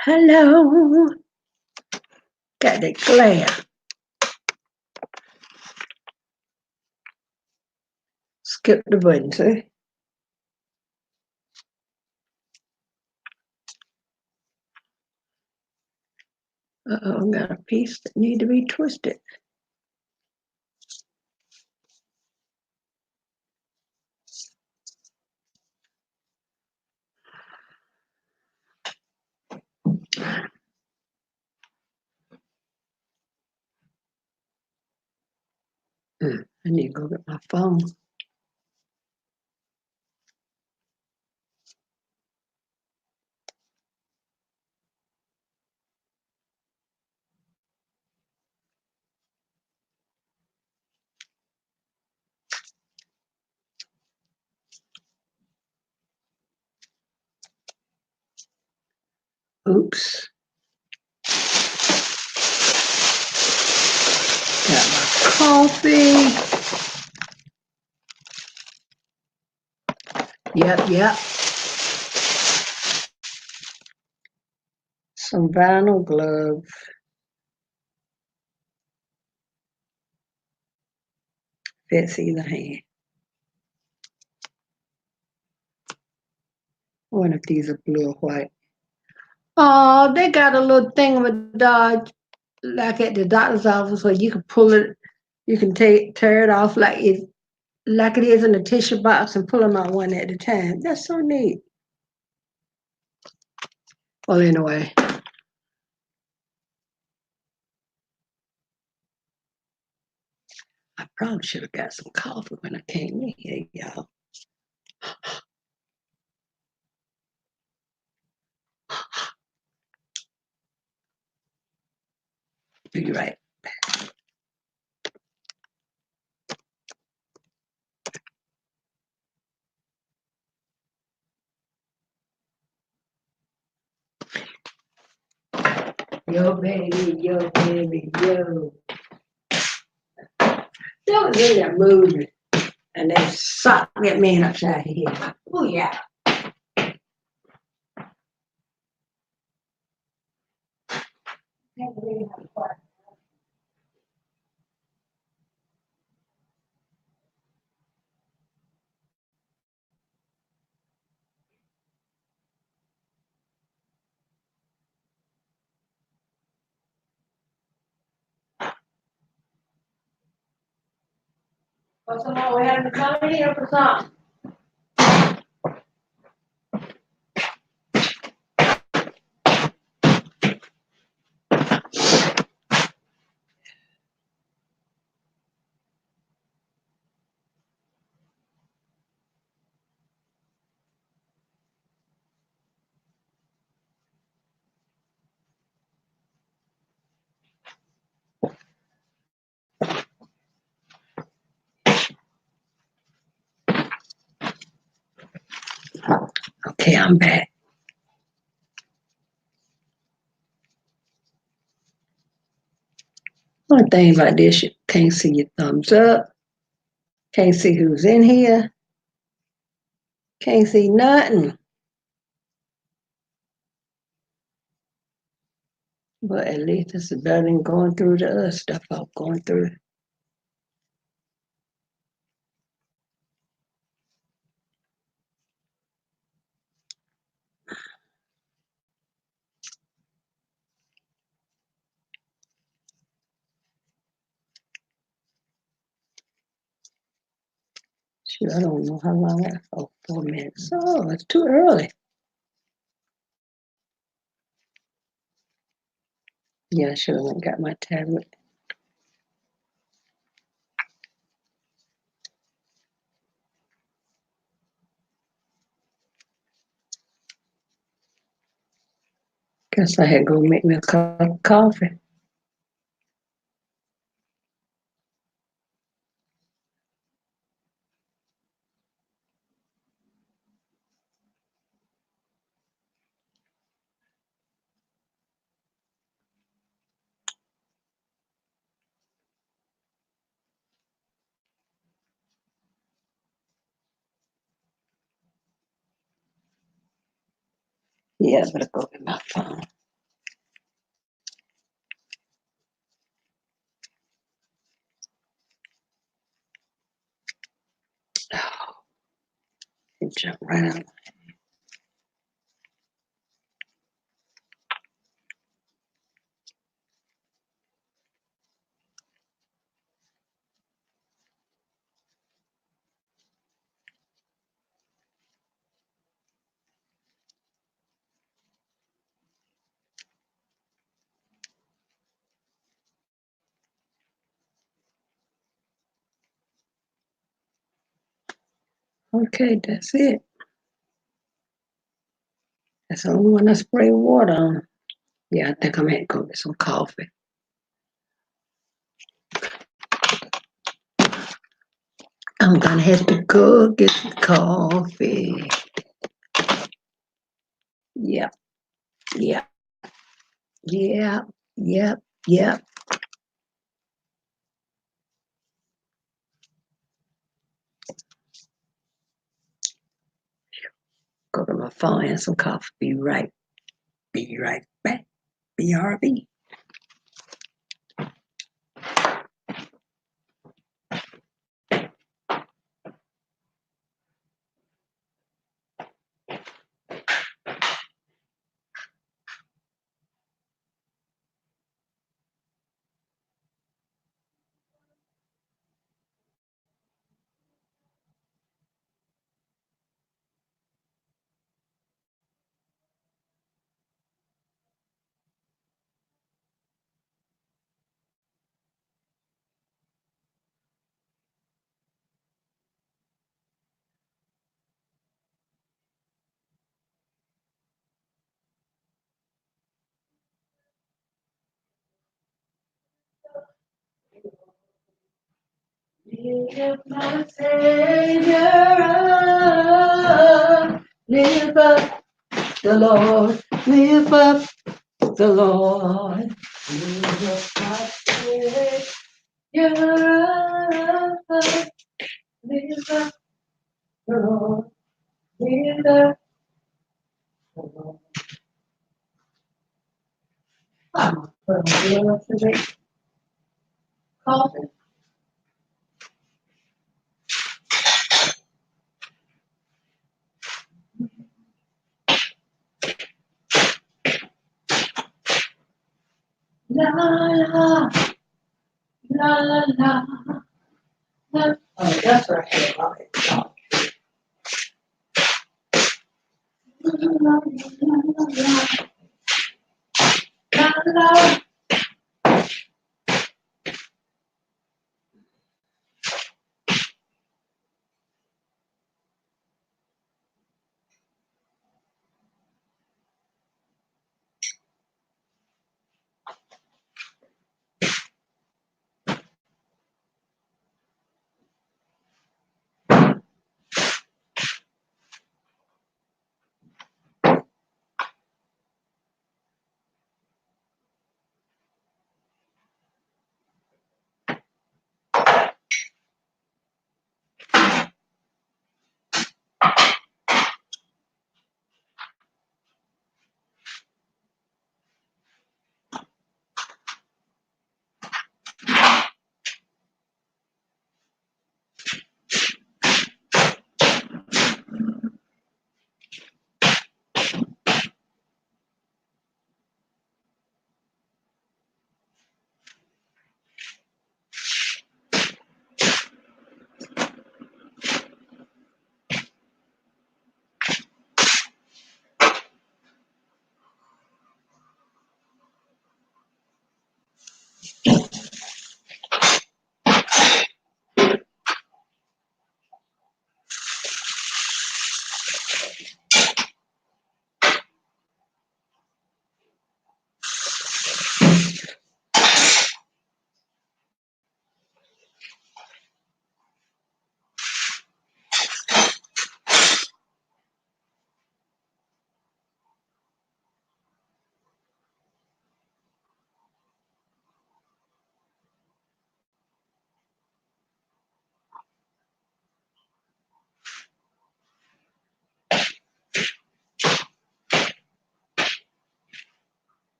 Hello. Got that glare. Skip the button, see? Uh-oh, got a piece that need to be twisted. I need to go get my phone. Oops. Got my coffee. Yep. Some vinyl gloves. Fits either hand. I wonder if these are blue or white. Oh, they got a little thing with Dodge, like at the doctor's office, where you can pull it, you can tear it off like it is in a tissue box and pull them out one at a time. That's so neat. Well, anyway. I probably should have got some coffee when I came in here, y'all. Be right. Yo, baby, yo. That was in that movie, and they socked that man upside the head. Oh, yeah. What's the matter? We had to come here for something. Okay, I'm back. One thing about this, you can't see your thumbs up, can't see who's in here, can't see nothing. But at least it's better than going through the other stuff I'm going through. Shoot, I don't know how long that for. 4 minutes. Oh, it's too early. Yeah, I should have went and got my tablet. Guess I had to go make me a cup of coffee. Yeah, I better go get my phone. Oh, it jumped right out. Okay, that's it. That's the only one I spray water on. Yeah, I think I'm gonna go get some coffee. I'm gonna have to go get some coffee. Yep, yep, yep, yep, yep. Go to my phone and some coffee. Be right back. BRB. Lift my Savior up, lift up the Lord, lift up the Lord, lift up my Savior up, lift up the Lord, lift up the Lord. I'm gonna put on coffee. La la la la la. Oh, that's right. Okay. La la la la.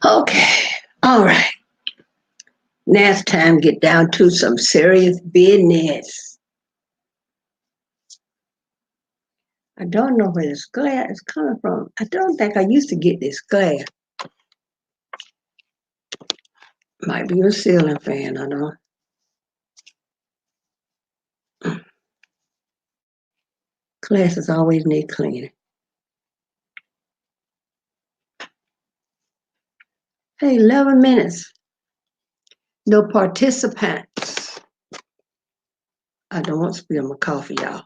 Okay, all right. Now it's time to get down to some serious business. I don't know where this glare is coming from. I don't think I used to get this glare. Might be a ceiling fan, I know. Classes always need cleaning. Hey, 11 minutes. No participants. I don't want to spill my coffee, y'all.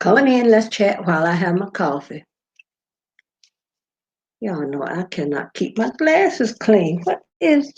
Come on in, let's chat while I have my coffee. Y'all know I cannot keep my glasses clean. What is...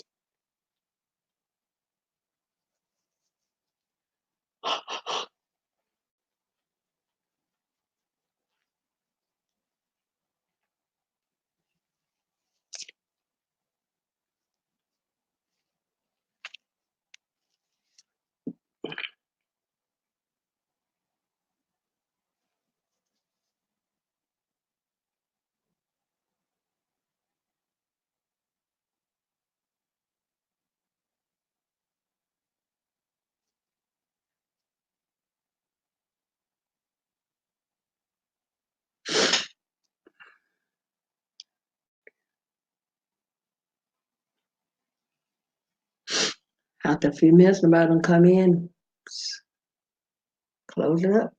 After a few minutes, nobody don't come in. Close it up.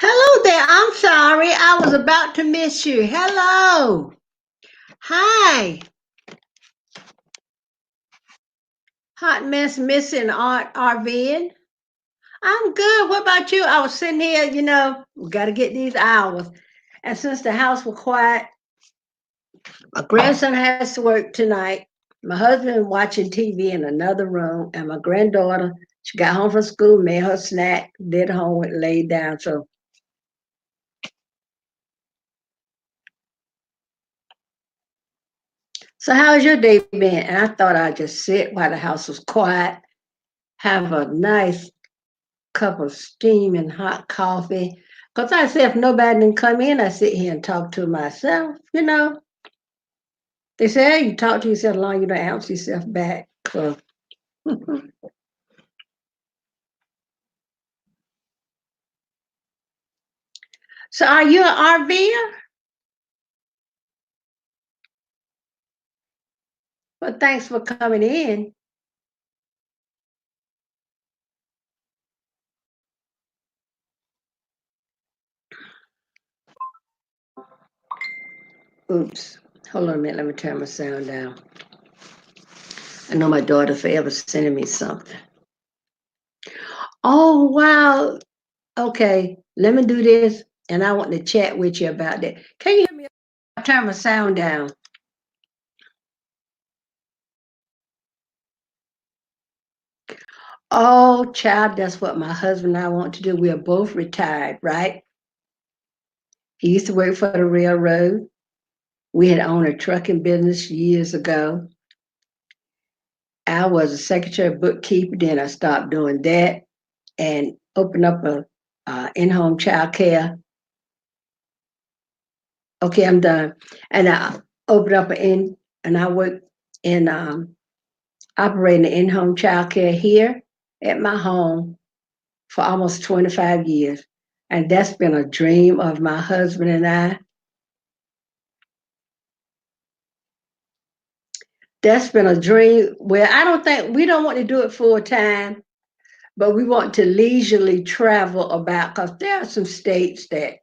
Hello there. I'm sorry. I was about to miss you. Hello. Hi. Hot mess missing Art RVing. I'm good. What about you? I was sitting here, we got to get these hours. And since the house was quiet, my grandson has to work tonight. My husband watching TV in another room, and my granddaughter, she got home from school, made her snack, did homework, laid down. So how's your day been? And I thought I'd just sit while the house was quiet, have a nice cup of steaming hot coffee. Because I said, if nobody didn't come in, I sit here and talk to myself. They say, hey, you talk to yourself long, you don't answer yourself back. So, so are you an RVer? Well, thanks for coming in. Oops. Hold on a minute. Let me turn my sound down. I know my daughter forever sending me something. Oh, wow. Okay. Let me do this. And I want to chat with you about that. Can you hear me? turn my sound down. Oh, child, that's what my husband and I want to do. We are both retired, right? He used to work for the railroad. We had owned a trucking business years ago. I was a secretary bookkeeper, then I stopped doing that and opened up a in-home child care. Okay, I'm done. And I opened up and I worked in operating in-home child care here at my home for almost 25 years. And that's been a dream of my husband and I. That's been a dream where I don't think we don't want to do it full time, but we want to leisurely travel about because there are some states that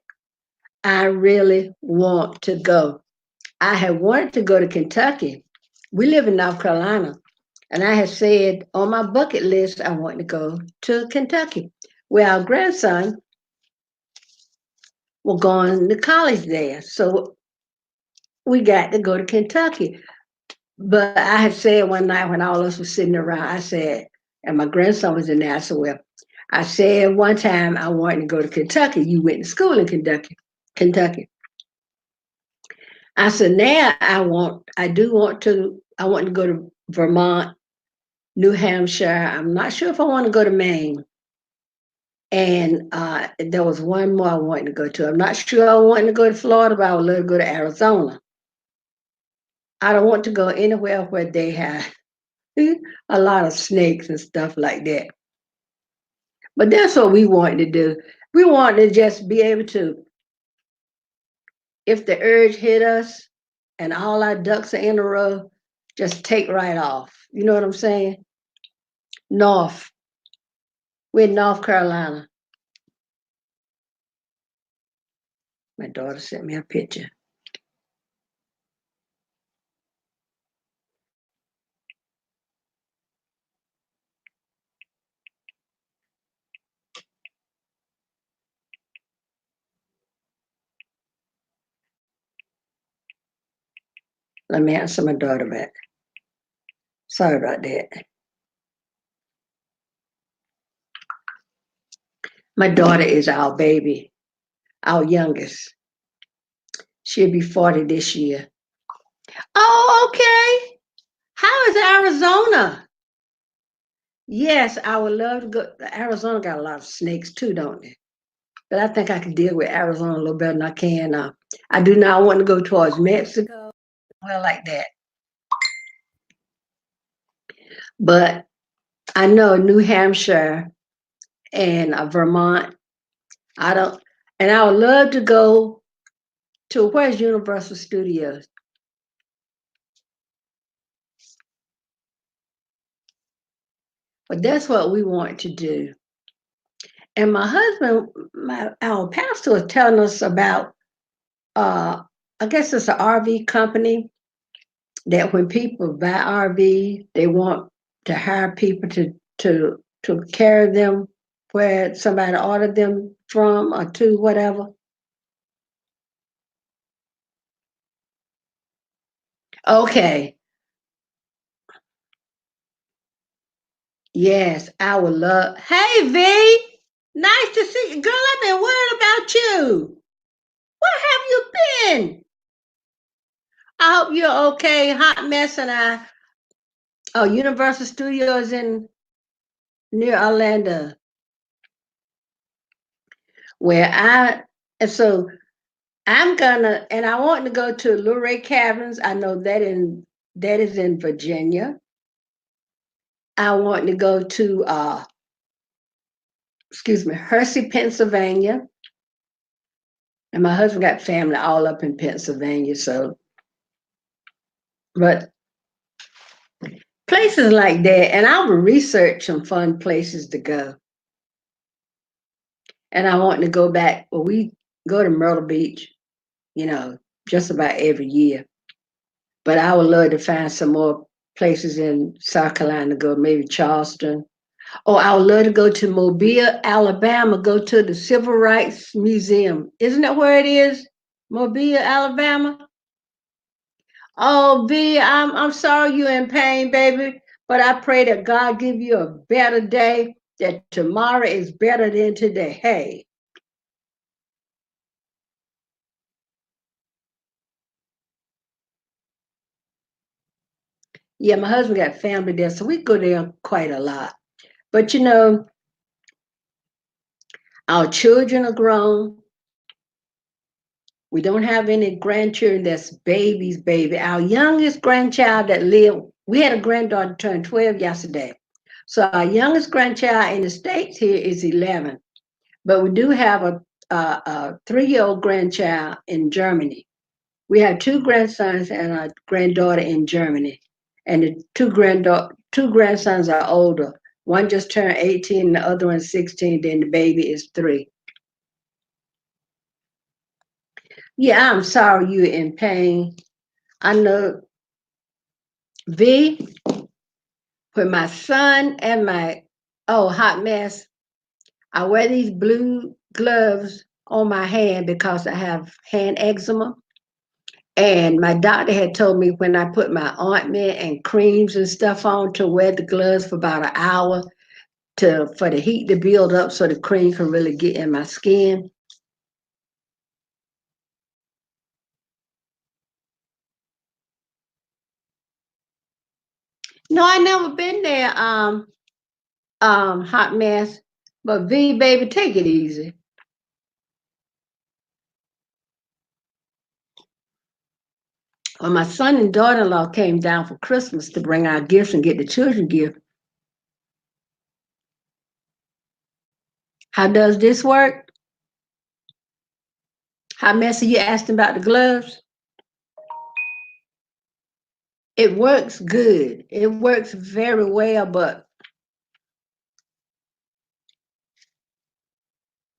I really want to go. I had wanted to go to Kentucky. We live in North Carolina, and I had said on my bucket list I want to go to Kentucky. Well, our grandson was going to college there, so we got to go to Kentucky. But I had said one night when all of us were sitting around, I said, and my grandson was in there, I said, well, I said one time I wanted to go to Kentucky. You went to school in Kentucky. Kentucky. I said, now I want to go to Vermont, New Hampshire. I'm not sure if I want to go to Maine. And there was one more I wanted to go to. I'm not sure I wanted to go to Florida, but I would love to go to Arizona. I don't want to go anywhere where they have a lot of snakes and stuff like that. But that's what we wanted to do. We wanted to just be able to, if the urge hit us and all our ducks are in a row, just take right off. You know what I'm saying? North. We're in North Carolina. My daughter sent me a picture. Let me answer my daughter back. Sorry about that. My daughter is our baby, our youngest. She'll be 40 this year. Oh, okay. How is Arizona? Yes, I would love to go. Arizona got a lot of snakes too, don't they? But I think I can deal with Arizona a little better than I can. I do not want to go towards Mexico, well, like that. But I know New Hampshire and Vermont. I don't, and I would love to go to where's Universal Studios. But that's what we want to do. And my husband, our pastor was telling us about, uh, I guess it's an RV company that when people buy RV, they want to hire people to carry them where somebody ordered them from or to whatever. Okay. Yes, I would love. Hey V, nice to see you. Girl, I've been worried about you. Where have you been? I hope you're okay. Hot mess and I oh Universal Studios in near Orlando. Where I and so I'm gonna and I want to go to Luray Caverns. I know that is in Virginia. I want to go to excuse me, Hersey, Pennsylvania. And my husband got family all up in Pennsylvania, so but places like that, and I will research some fun places to go. And I want to go back. Well, we go to Myrtle Beach, you know, just about every year. But I would love to find some more places in South Carolina to go, maybe Charleston. Oh, I would love to go to Mobile, Alabama, go to the Civil Rights Museum. Isn't that where it is? Mobile, Alabama? Oh, V, I'm sorry you're in pain, baby, but I pray that God give you a better day, that tomorrow is better than today. Hey, yeah, my husband got family there, so we go there quite a lot. But our children are grown. We don't have any grandchildren that's babies, baby. Our youngest grandchild that lived, we had a granddaughter turn 12 yesterday. So our youngest grandchild in the States here is 11. But we do have a 3-year-old grandchild in Germany. We have two grandsons and a granddaughter in Germany. And the two grandsons are older. One just turned 18, the other one's 16, then the baby is 3. Yeah, I'm sorry you're in pain. I know V, with my son and my hot mess, I wear these blue gloves on my hand because I have hand eczema. And my doctor had told me when I put my ointment and creams and stuff on to wear the gloves for about an hour to for the heat to build up so the cream can really get in my skin. No, I never been there, hot mess. But V baby, take it easy. When my son and daughter-in-law came down for Christmas to bring our gifts and get the children gifts, how does this work? How messy you asking about the gloves? It works good. It works very well, but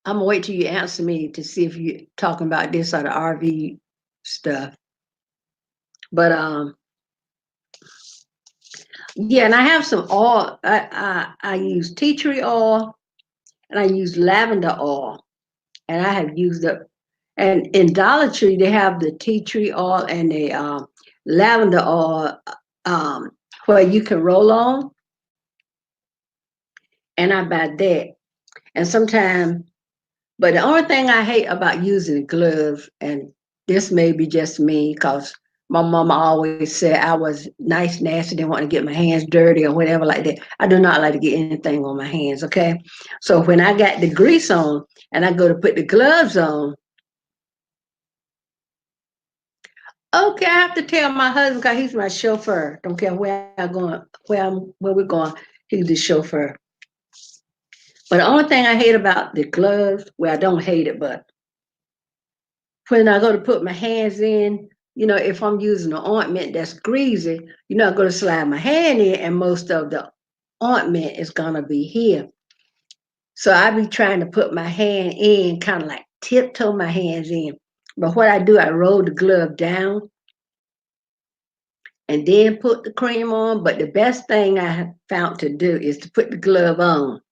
I'm gonna wait till you answer me to see if you're talking about this or the RV stuff. But yeah, and I have some oil. I use tea tree oil and I use lavender oil, and I have used the and in Dollar Tree they have the tea tree oil and the lavender oil um, where you can roll on, and I buy that. And sometimes, but the only thing I hate about using gloves, and this may be just me, because my mama always said I was nice, nasty, didn't want to get my hands dirty or whatever like that. I do not like to get anything on my hands, okay? So when I got the grease on and I go to put the gloves on, okay, I have to tell my husband because he's my chauffeur. Don't care where I'm going, where we're going, he's the chauffeur. But the only thing I hate about the gloves, well, I don't hate it, but when I go to put my hands in, if I'm using an ointment that's greasy, I'm going to slide my hand in and most of the ointment is going to be here. So I be trying to put my hand in, kind of like tiptoe my hands in. But what I do, I roll the glove down and then put the cream on. But the best thing I have found to do is to put the glove on.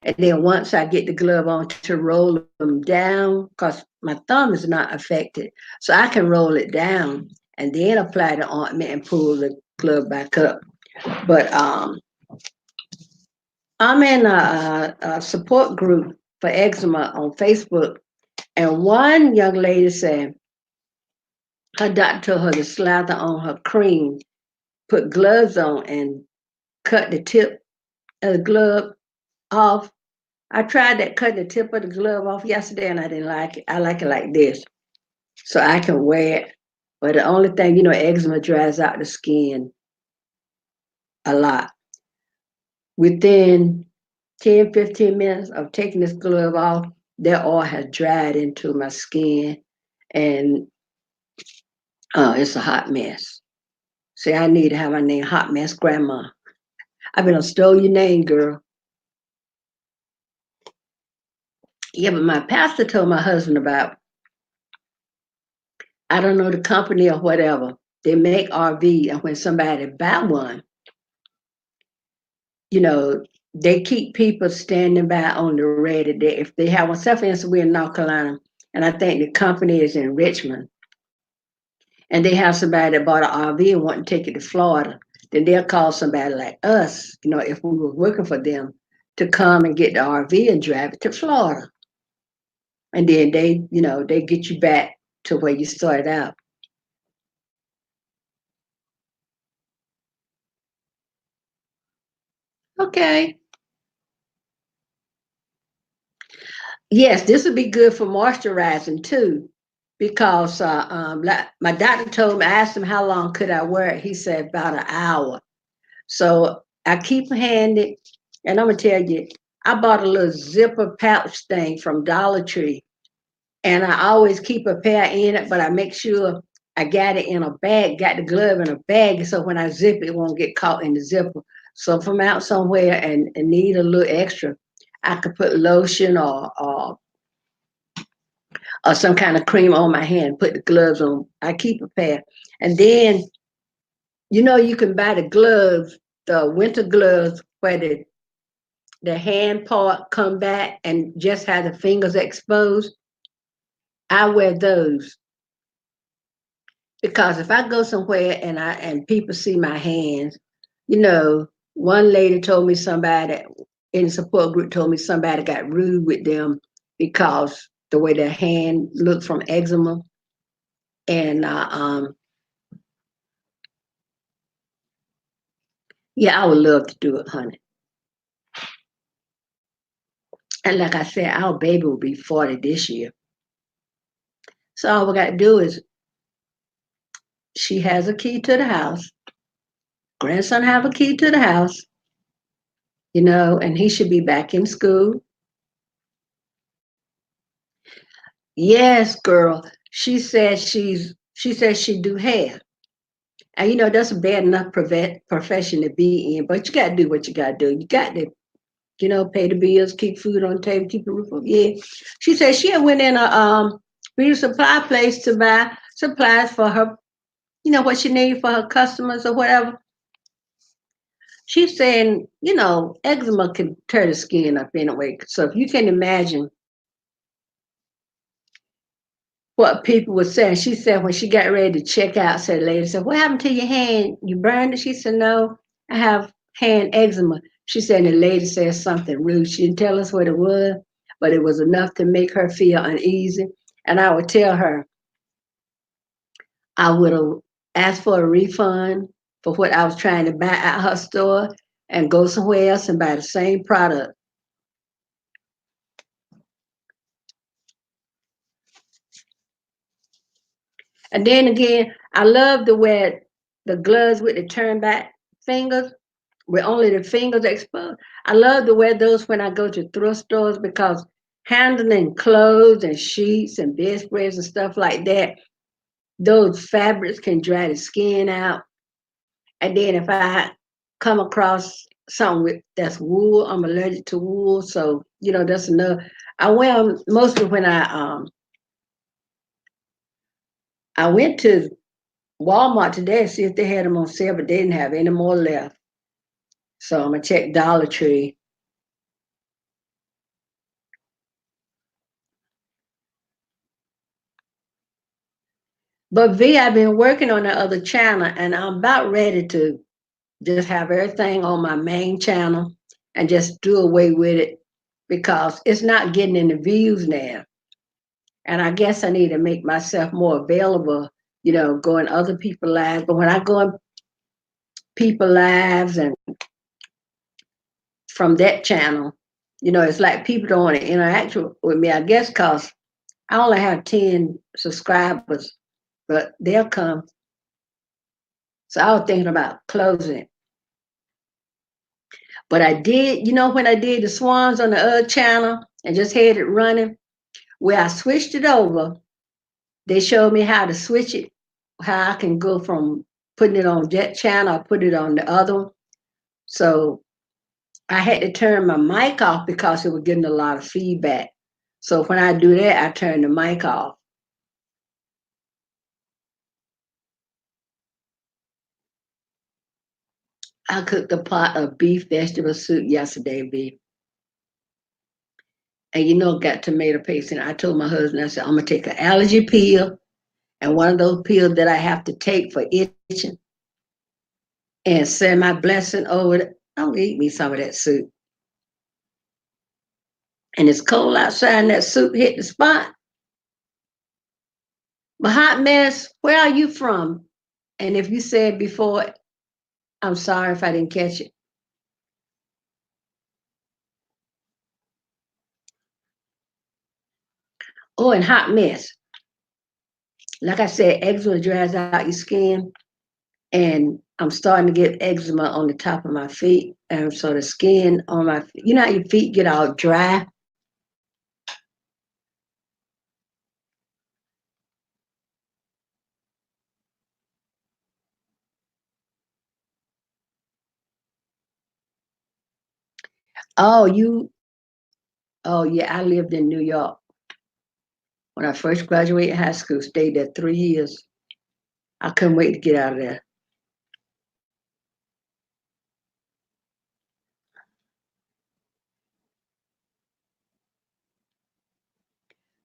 And then once I get the glove on to roll them down, because my thumb is not affected, so I can roll it down and then apply the ointment and pull the glove back up. But I'm in a support group for eczema on Facebook, and one young lady said her doctor told her to slather on her cream, put gloves on, and cut the tip of the glove off. I tried that cutting the tip of the glove off yesterday and I didn't like it. I like it like this so I can wear it. But the only thing, eczema dries out the skin a lot. Within 10, 15 minutes of taking this glove off, that oil has dried into my skin and it's a hot mess. See, I need to have my name Hot Mess Grandma. I've been stole your name, girl. Yeah, but my pastor told my husband about, I don't know the company or whatever. They make RV, and when somebody buy one, you know, they keep people standing by on the ready. If they have one, self instance, we're in North Carolina, and I think the company is in Richmond. and they have somebody that bought an RV and want to take it to Florida, then they'll call somebody like us, if we were working for them, to come and get the RV and drive it to Florida. And then they get you back to where you started out. Okay. Yes, this would be good for moisturizing too, because like my doctor told me, I asked him how long could I wear it. He said about an hour. So I keep handed, and I'm gonna tell you, I bought a little zipper pouch thing from Dollar Tree, and I always keep a pair in it, but I make sure I got it in a bag, got the glove in a bag, so when I zip it, it won't get caught in the zipper. So if I'm out somewhere and need a little extra, I could put lotion or some kind of cream on my hand, put the gloves on. I keep a pair. And then, you can buy the gloves, the winter gloves, where the hand part come back and just have the fingers exposed. I wear those because if I go somewhere and people see my hands, one lady told me somebody in the support group told me somebody got rude with them because the way their hand looked from eczema. And yeah, I would love to do it, honey. And like I said, our baby will be 40 this year. So all we got to do is she has a key to the house. Grandson have a key to the house, and he should be back in school. Yes, girl. She says she do hair. And that's a bad enough profession to be in, but you gotta do what you gotta do. You got to, pay the bills, keep food on the table, keep the roof over. Yeah. She said she had went in a beauty supply place to buy supplies for her, what she needed for her customers or whatever. She's saying, eczema can tear the skin up anyway. So if you can imagine what people were saying, she said when she got ready to check out, said the lady said, "What happened to your hand? You burned it?" She said, "No, I have hand eczema." She said, and the lady said something rude. She didn't tell us what it was, but it was enough to make her feel uneasy. And I would tell her I would have asked for a refund for what I was trying to buy at her store and go somewhere else and buy the same product. And then again, I love to wear the gloves with the turn back fingers, with only the fingers exposed. I love to wear those when I go to thrift stores because handling clothes and sheets and bedspreads and stuff like that, those fabrics can dry the skin out. And then if I come across something that's wool, I'm allergic to wool. So, that's enough. I wear them mostly when I went to Walmart today to see if they had them on sale, but they didn't have any more left. So I'm gonna check Dollar Tree. But V, I've been working on the other channel and I'm about ready to just have everything on my main channel and just do away with it because it's not getting any views now. And I guess I need to make myself more available, going other people's lives. But when I go in people's lives and from that channel, it's like people don't want to interact with me, I guess, because I only have 10 subscribers, but they'll come. So I was thinking about closing it. But I did, when I did the swans on the other channel and just had it running, where I switched it over, they showed me how to switch it, how I can go from putting it on that channel or put it on the other one. So I had to turn my mic off because it was getting a lot of feedback. So when I do that, I turn the mic off. I cooked a pot of beef vegetable soup yesterday, beef. And got tomato paste in it. I told my husband, I said, I'm gonna take an allergy pill and one of those pills that I have to take for itching, and send my blessing over. I'm gonna eat me some of that soup. And it's cold outside, and that soup hit the spot. But hot mess, where are you from? And if you said before, I'm sorry if I didn't catch it. Oh, and hot mess. Like I said, eczema dries out your skin, and I'm starting to get eczema on the top of my feet, and so the skin on my feet, you know how your feet get all dry. Oh, you. Oh, yeah. I lived in New York when I first graduated high school. Stayed there 3 years. I couldn't wait to get out of there.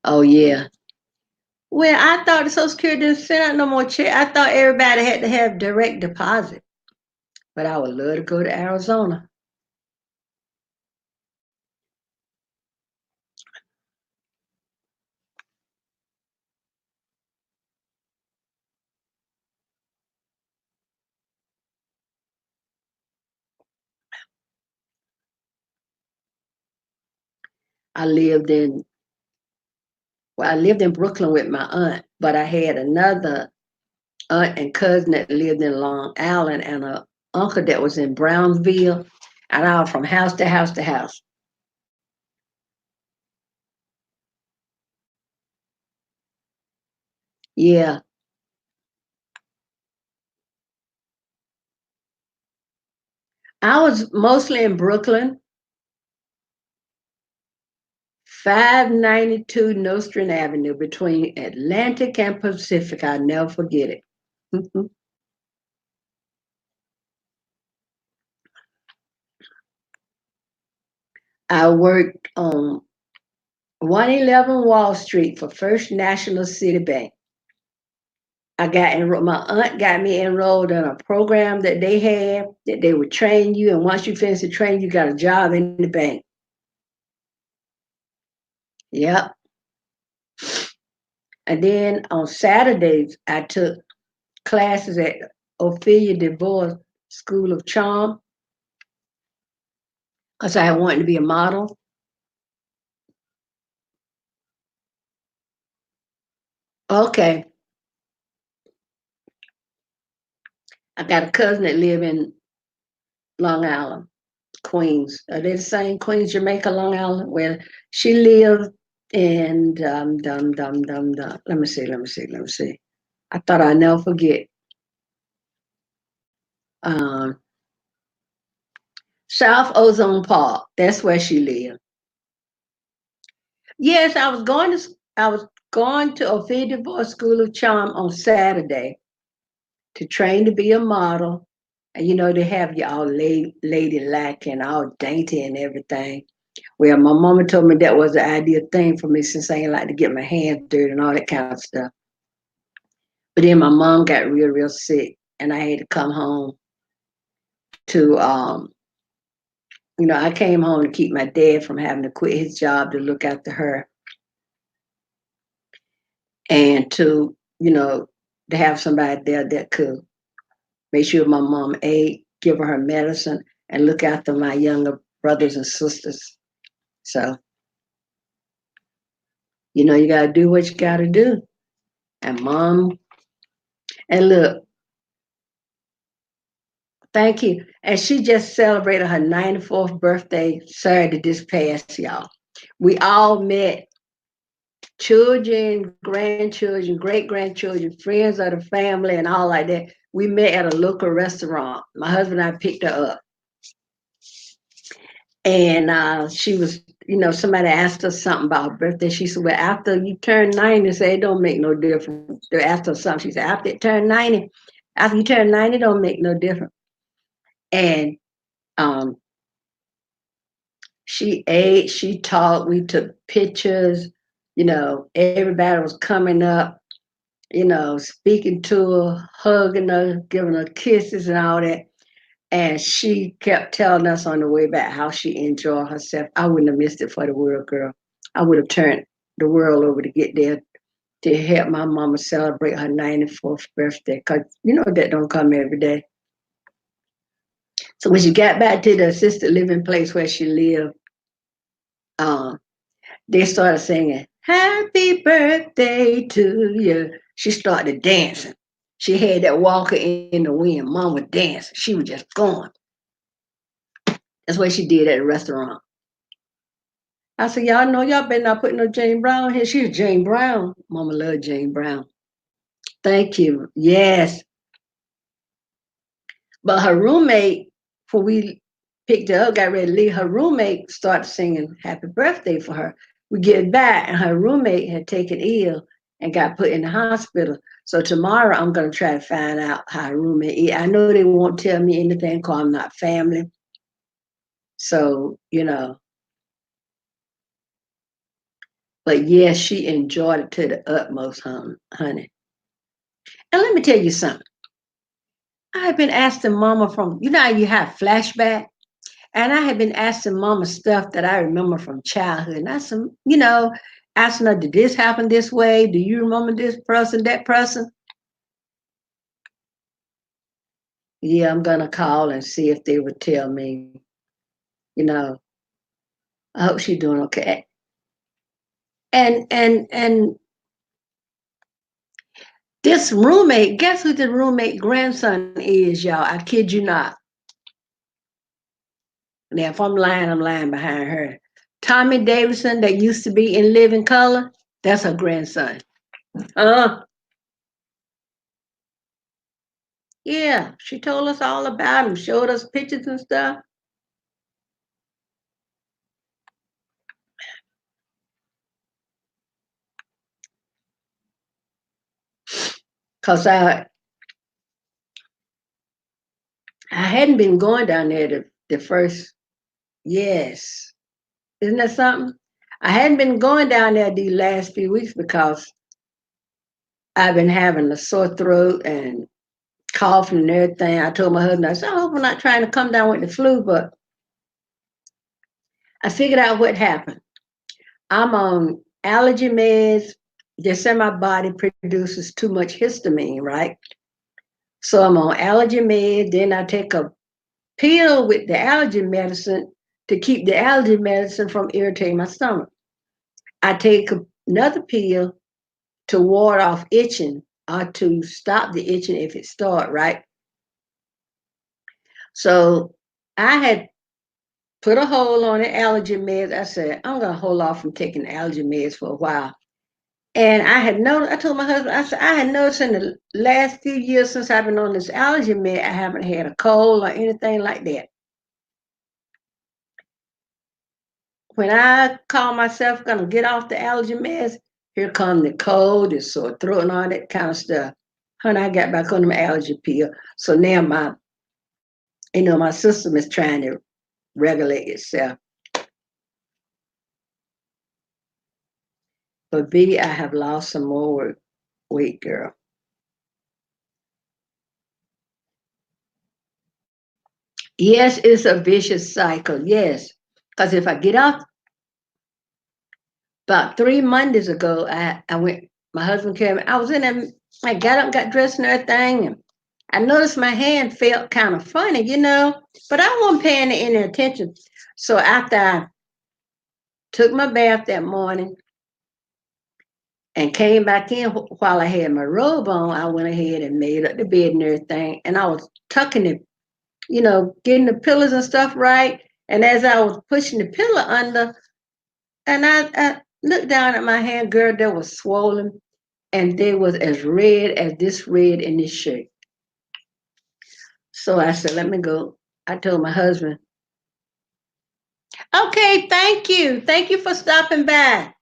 Oh yeah. Well, I thought the Social Security didn't send out no more check. I thought everybody had to have direct deposit. But I would love to go to Arizona. I lived in I lived in Brooklyn with my aunt, but I had another aunt and cousin that lived in Long Island and a uncle that was in Brownsville. And I was from house to house to house. Yeah. I was mostly in Brooklyn, 592 Nostrand Avenue between Atlantic and Pacific. I'll never forget it. I worked on 111 Wall Street for First National City Bank. I got enrolled. My aunt got me enrolled in a program that they had that they would train you, and once you finish the training, you got a job in the bank. Yep. And then on Saturdays, I took classes at Ophelia DeVore School of Charm because I wanted to be a model. Okay, I got a cousin that live in Long Island, Queens. Are they the same? Queens, Jamaica, Long Island, where she lived in Let me see, let me see, let me see. I thought I'd never forget. Um, South Ozone Park. That's where she lived. Yes, I was going to Ophelia DeVore School of Charm on Saturday to train to be a model. And you know, they have you all ladylike and all dainty and everything. Well, my mama told me that was the ideal thing for me since I ain't like to get my hands dirty and all that kind of stuff. But then my mom got real, real sick, and I had to come home to I came home to keep my dad from having to quit his job to look after her and to have somebody there that could make sure my mom ate, give her medicine, and look after my younger brothers and sisters. So, you got to do what you got to do. And mom, and look, thank you. And she just celebrated her 94th birthday Saturday this past, y'all. We all met children, grandchildren, great grandchildren, friends of the family, and all like that. We met at a local restaurant. My husband and I picked her up. And she was, somebody asked her something about her birthday. She said, well, after you turn 90, say it don't make no difference. They asked her something. She said, after you turn 90, it don't make no difference. And um, she ate, she talked, we took pictures, everybody was coming up. speaking to her, hugging her, giving her kisses and all that. And she kept telling us on the way back how she enjoyed herself. I wouldn't have missed it for the world, girl. I would have turned the world over to get there to help my mama celebrate her 94th birthday. Because that don't come every day. So when she got back to the assisted living place where she lived, um, they started singing, "Happy birthday to you." She started dancing. She had that walker in the wind. Mom was dancing. She was just going. That's what she did at the restaurant. I said, y'all know y'all better not put no Jane Brown here. She was Jane Brown. Mama loved Jane Brown. Thank you. Yes. But her roommate, when we picked her up, got ready to leave, her roommate started singing happy birthday for her. We get back, and her roommate had taken ill and got put in the hospital. So tomorrow I'm going to try to find out how her roommate is. I know they won't tell me anything because I'm not family. So, but yes, she enjoyed it to the utmost, honey. And let me tell you something. I have been asking Mama how you have flashback, and I have been asking Mama stuff that I remember from childhood. And I said, asking her, did this happen this way? Do you remember this person, that person? Yeah, I'm gonna call and see if they would tell me. You know, I hope she's doing okay. And this roommate, guess who the roommate grandson is, y'all? I kid you not. Now, if I'm lying behind her. Tommy Davidson, that used to be in Living Color, that's her grandson. Yeah, she told us all about him, showed us pictures and stuff. Cause I hadn't been going down there the first. Yes, isn't that something? I hadn't been going down there these last few weeks because I've been having a sore throat and coughing and everything. I told my husband, I said, I hope I'm not trying to come down with the flu, but I figured out what happened. I'm on allergy meds. They say my body produces too much histamine, right? So I'm on allergy meds. Then I take a pill with the allergy medicine to keep the allergy medicine from irritating my stomach. I take another pill to ward off itching or to stop the itching if it starts, right? So I had put a hold on the allergy meds. I said, I'm going to hold off from taking allergy meds for a while. And I told my husband, I said, I had noticed in the last few years since I've been on this allergy med, I haven't had a cold or anything like that. When I call myself gonna get off the allergy meds, here come the cold, the sore throat, and all that kind of stuff. Honey, I got back on my allergy pill. So now my system is trying to regulate itself. But B, I have lost some more weight, girl. Yes, it's a vicious cycle. Yes. Because if I get off about 3 Mondays ago, I went, my husband came, I was in there, I got up, got dressed and everything, and I noticed my hand felt kind of funny, but I wasn't paying it any attention. So after I took my bath that morning and came back in while I had my robe on, I went ahead and made up the bed and everything, and I was tucking it, getting the pillows and stuff right. And as I was pushing the pillow under, and I looked down at my hand, girl, that was swollen and they was as red as this red in this shirt. So I said, let me go. I told my husband, okay, thank you. Thank you for stopping by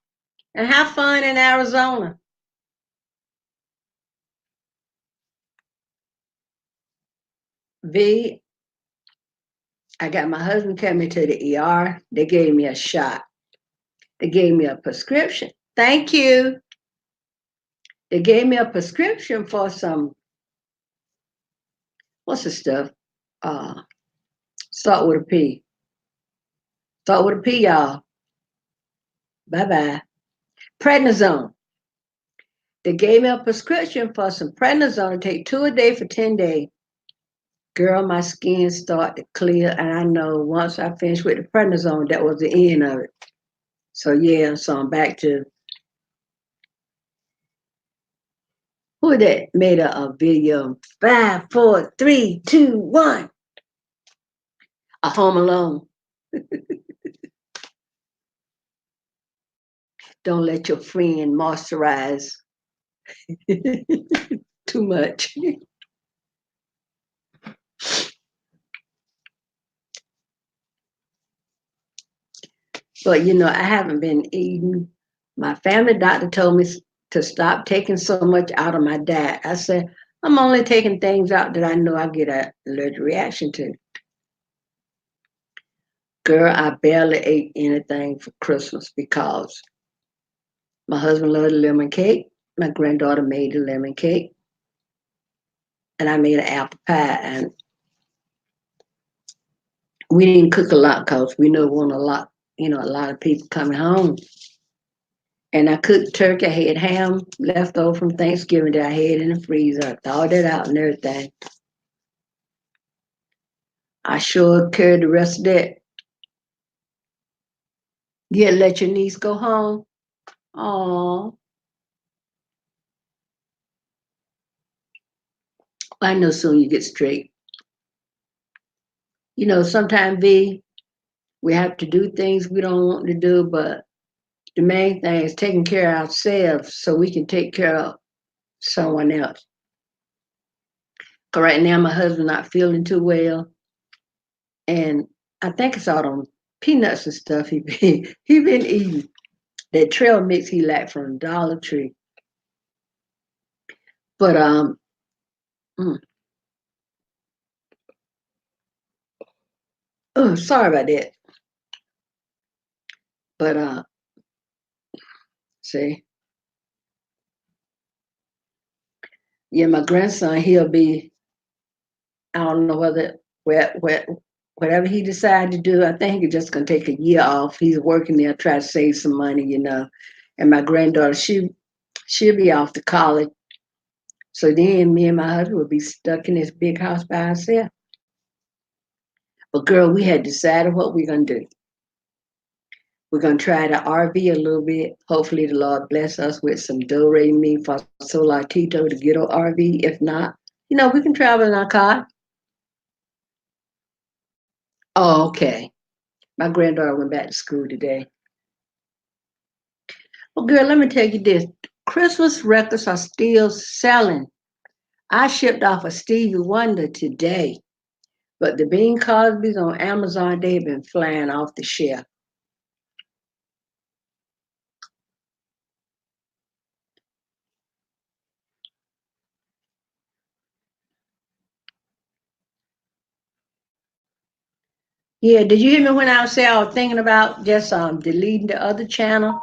and have fun in Arizona. V, I got my husband coming to the ER. They gave me a shot. They gave me a prescription. Thank you. They gave me a prescription for some, what's the stuff? Uh, Start with a P. Start with a P, y'all. Bye bye. Prednisone. They gave me a prescription for some prednisone to take 2 a day for 10 days. Girl, my skin started to clear, and I know once I finished with the prednisone, that was the end of it. So yeah, so I'm back to who that made a video? 5, 4, 3, 2, 1. A Home Alone. Don't let your friend moisturize too much. But I haven't been eating. My family doctor told me to stop taking so much out of my diet. I said, I'm only taking things out that I know I get an allergic reaction to. Girl, I barely ate anything for Christmas because my husband loved lemon cake. My granddaughter made the lemon cake. And I made an apple pie. And we didn't cook a lot because we know we want a lot of people coming home. And I cooked turkey. I had ham left over from Thanksgiving that I had in the freezer. I thawed it out and everything. I sure carried the rest of that. Yeah, let your niece go home. Oh, I know soon you get straight. Sometimes we have to do things we don't want to do, but the main thing is taking care of ourselves so we can take care of someone else. Cause right now my husband not feeling too well, and I think it's all them peanuts and stuff he been eating. That trail mix he liked from Dollar Tree. But mm, oh, sorry about that. But see, yeah, my grandson he'll be. I don't know whatever he decided to do. I think he's just gonna take a year off. He's working there, try to save some money. And my granddaughter, she'll be off to college. So then me and my husband will be stuck in this big house by ourselves. But girl, we had decided what we're gonna do. We're gonna try the RV a little bit. Hopefully the Lord bless us with some do re mi fa sol la tito to get an RV. If not, we can travel in our car. Oh, okay. My granddaughter went back to school today. Well, girl, let me tell you this. Christmas records are still selling. I shipped off a Stevie Wonder today, but the Bing Cosby's on Amazon, they've been flying off the shelf. Yeah, did you hear me when I say I was thinking about just deleting the other channel?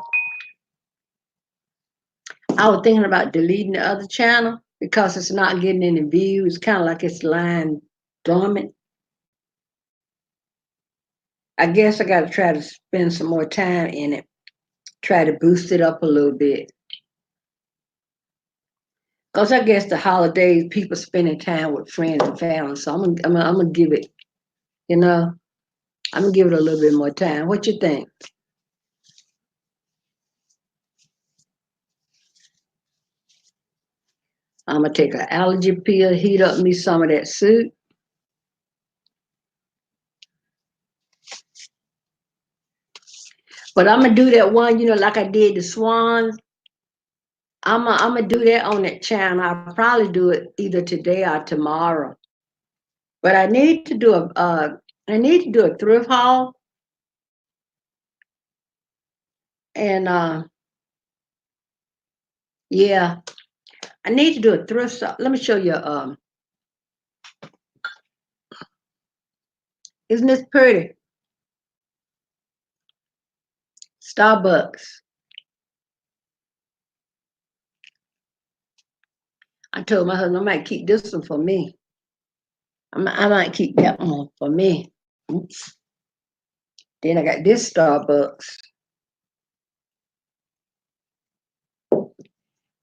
I was thinking about deleting the other channel because it's not getting any views. It's kind of like it's lying dormant. I guess I got to try to spend some more time in it, try to boost it up a little bit. Because I guess the holidays, people spending time with friends and family. So I'm gonna give it, you know, I'm gonna give it a little bit more time. What you think? I'm gonna take an allergy pill, heat up me some of that soup. But I'm gonna do that one, like I did the swans. I'm gonna do that on that channel. I'll probably do it either today or tomorrow. But I need to do a thrift haul, and yeah, I need to do a thrift shop. Let me show you. Isn't this pretty? Starbucks. I told my husband I might keep this one for me. I might keep that one for me. Oops. Then I got this Starbucks.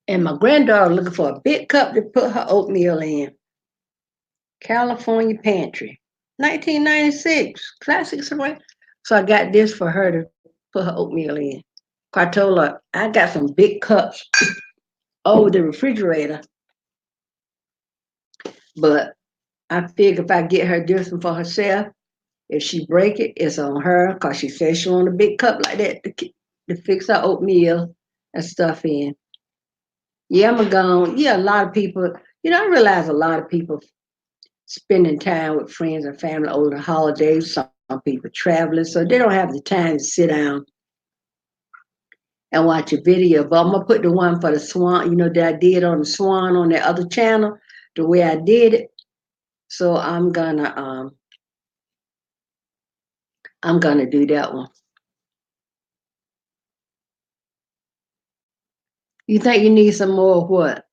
And my granddaughter looking for a big cup to put her oatmeal in. California Pantry. 1996. Classic somewhere. So I got this for her to put her oatmeal in. I told her I got some big cups over the refrigerator, but I figure if I get her this one for herself, if she break it, it's on her because she says she want a big cup like that to fix her oatmeal and stuff in. Yeah, I'm gone. Yeah, a lot of people, I realize a lot of people spending time with friends and family over the holidays. Some people traveling, so they don't have the time to sit down and watch a video. But I'm gonna put the one for the swan, that I did on the swan on that other channel, the way I did it. So I'm gonna do that one. You think you need some more of what?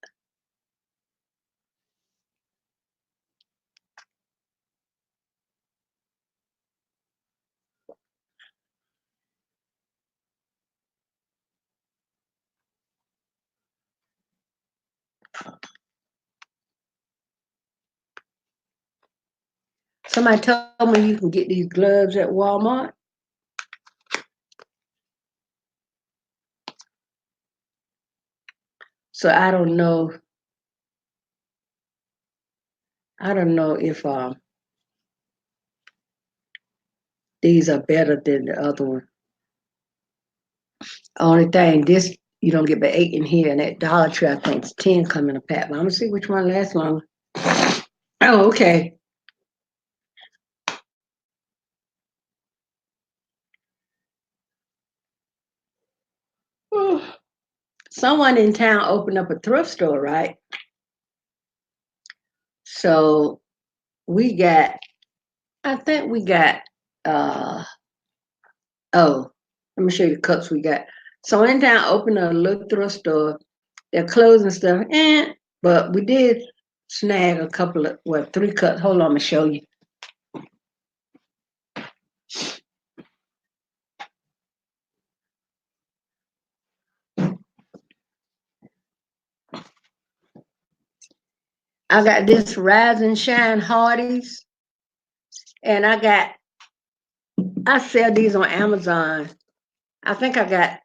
Somebody told me you can get these gloves at Walmart. So I don't know. I don't know if these are better than the other one. Only thing, this you don't get but 8 in here, and that Dollar Tree I think it's 10 come in a pack. But I'm gonna see which one lasts longer. Oh, okay. Someone in town opened up a thrift store, right? So we got, I think we got, uh, oh, let me show you the cups we got. So in town opened a little thrift store. They're closing stuff, but we did snag a couple of, 3 cups. Hold on, I'm gonna show you. I got this Rise and Shine Hardee's, and I sell these on Amazon. I think I got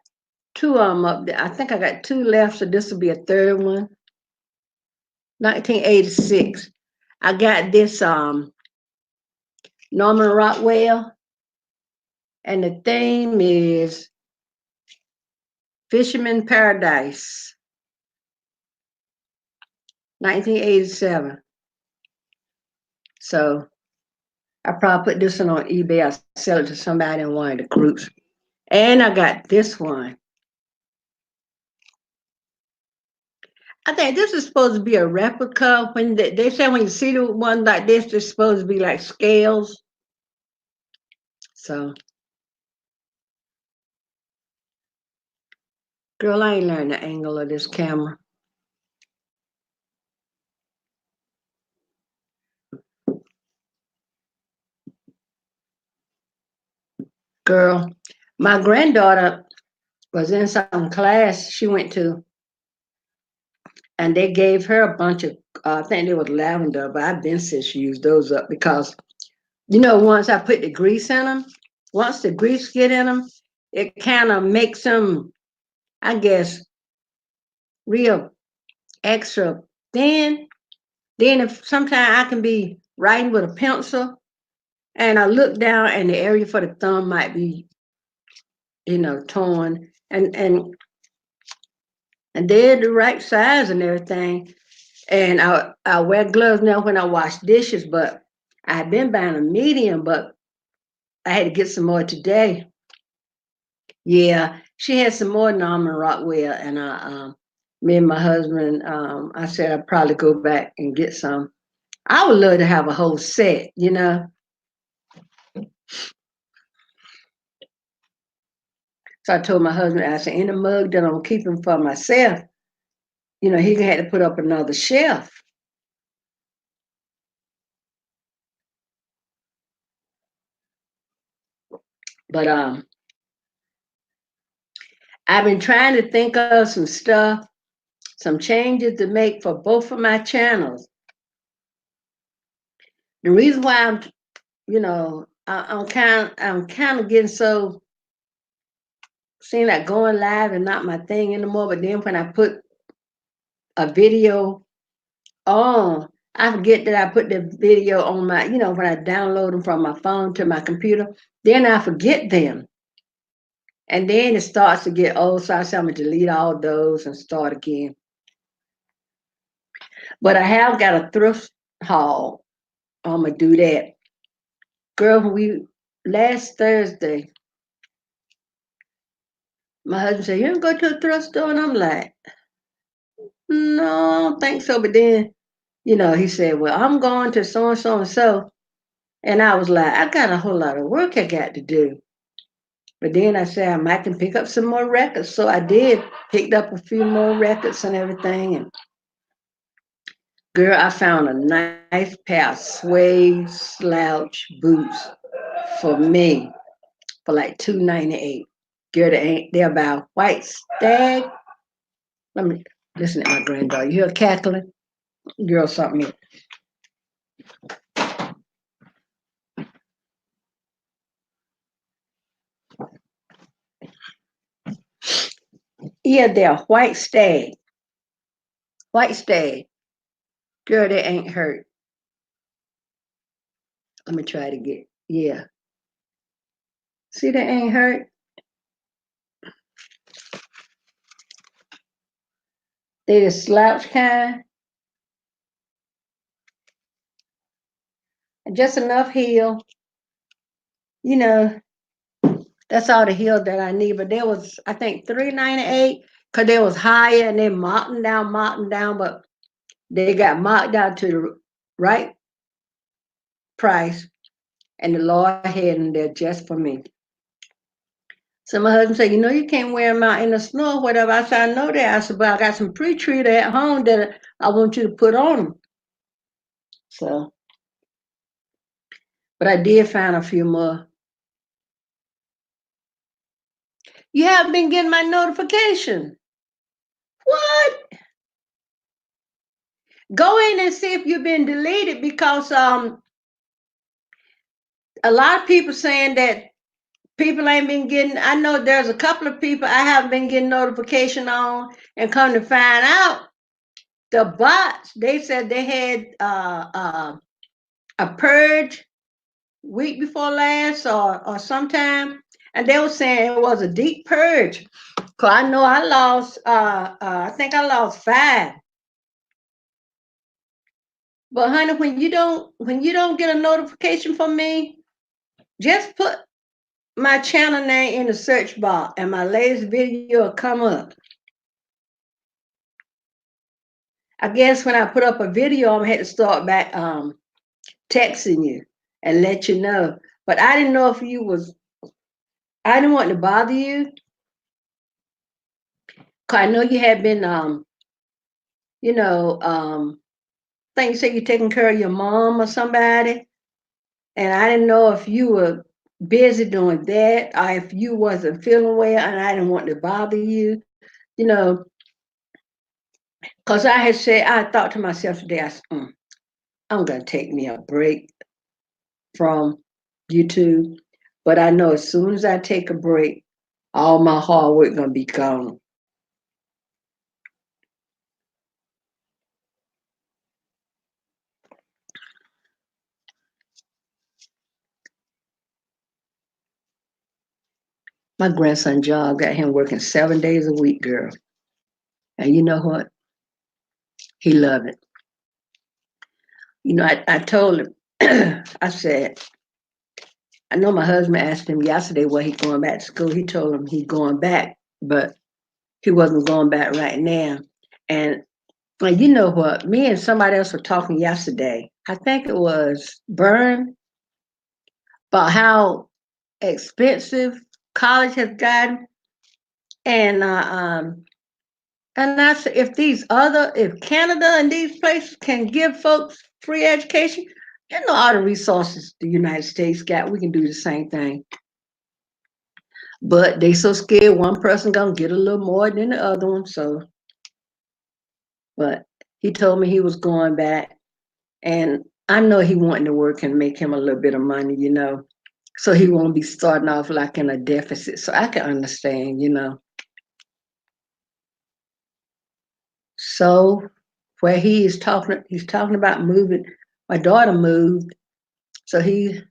2 of them up there. I think I got 2 left, so this will be a third one. 1986. I got this Norman Rockwell, and the theme is Fisherman Paradise, 1987. So I probably put this one on eBay. I sell it to somebody in one of the groups. And I got this one. I think this is supposed to be a replica. When they say when you see the one like this, they're supposed to be like scales. So, girl, I ain't learned the angle of this camera. Girl, my granddaughter was in some class she went to, and they gave her a bunch of, I think it was lavender, but I've been since used those up because, once I put the grease in them, once the grease get in them, it kind of makes them, I guess, real extra thin. Then if sometimes I can be writing with a pencil and I look down and the area for the thumb might be, torn and they're the right size and everything. And I wear gloves now when I wash dishes, but I've been buying a medium, but I had to get some more today. Yeah, she had some more Norman Rockwell, and me and my husband, I said I'd probably go back and get some. I would love to have a whole set. So I told my husband, I said, in the mug that I'm keeping for myself, you know, he had to put up another shelf. But I've been trying to think of some stuff, some changes to make for both of my channels. The reason why you know, I'm kind of getting so seeing like going live and not my thing anymore. But then when I put a video on, I forget that I put the video on my, you know, when I download them from my phone to my computer, then I forget them. And then it starts to get old, so I say I'm gonna delete all those and start again. But I have got a thrift haul. I'm gonna do that. Girl, we last Thursday, my husband said, "You ever go to a thrift store?" And I'm like, "No, I don't think so." But then, you know, he said, "Well, I'm going to so and so and so." And I was like, I got a whole lot of work I got to do. But then I said I might can pick up some more records. So I did, picked up a few more records and everything. And girl, I found a nice pair of suede slouch boots for me for like $2.98. Girl, they're about white stag. Let me listen to my granddaughter. You hear cackling? Girl, something. Yeah, they're white stag. White stag. Girl, they ain't hurt. Let me try to get, yeah. See, they ain't hurt. They the slouch kind, just enough heel. You know, that's all the heel that I need. But there was, I think, $3.98 because they was higher and they marked them down, but they got marked down to the right price, and the Lord had them there just for me. So my husband said, "You know, you can't wear them out in the snow or whatever." I said, "I know that." I said, "But I got some pre-treated at home that I want you to put on them." So, but I did find a few more. You haven't been getting my notification. What? Go in and see if you've been deleted because a lot of people saying that people ain't been getting. I know there's a couple of people I haven't been getting notification on, and come to find out, the bots, they said they had a purge week before last or sometime, and they were saying it was a deep purge. Cause I know I lost I think I lost 5. But honey, when you don't get a notification from me, just put my channel name in the search bar and my latest video will come up. I guess when I put up a video, I'm gonna have to start back texting you and let you know. But I didn't know if you was, I didn't want to bother you. Cause I know you had been you know, I think you said you're taking care of your mom or somebody. And I didn't know if you were busy doing that or if you wasn't feeling well and I didn't want to bother you, you know, because I had said, I thought to myself today, I said, I'm going to take me a break from YouTube. But I know as soon as I take a break, all my hard work going to be gone. My grandson John got him working 7 days a week, girl. And you know what? He loved it. You know, I told him, I said, I know my husband asked him yesterday where he going back to school. He told him he going back, but he wasn't going back right now. And you know what? Me and somebody else were talking yesterday. I think it was Bern, about how expensive college has gotten. And And I said, if Canada and these places can give folks free education, you know all the resources the United States got, we can do the same thing. But they so scared one person gonna get a little more than the other one. So, but he told me he was going back, and I know he wanting to work and make him a little bit of money, so he won't be starting off like in a deficit. So I can understand. So where he's talking about moving. My daughter moved, so he.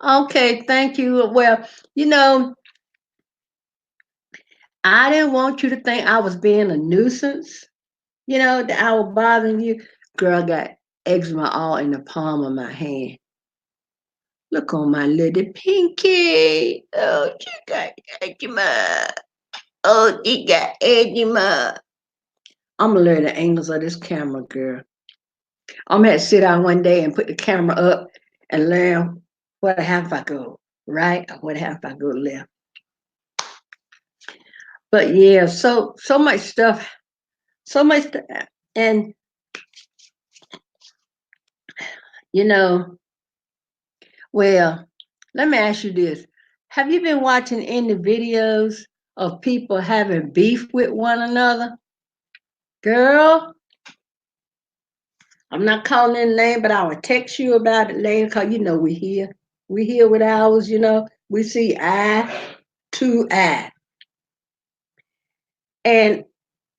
Okay, thank you. Well, you know, I didn't want you to think I was being a nuisance. That I was bothering you. Girl got eczema all in the palm of my hand. Look on my little pinky. Oh, she got eczema. Oh, she got eczema. I'm gonna learn the angles of this camera, girl. I'm gonna have to sit down one day and put the camera up and learn what happens if I go right or what happens if I go left. But yeah, so much stuff, so much, and you know, well, let me ask you this: have you been watching any videos of people having beef with one another? Girl, I'm not calling in name, but I will text you about it later because we here with ours. We see eye to eye, and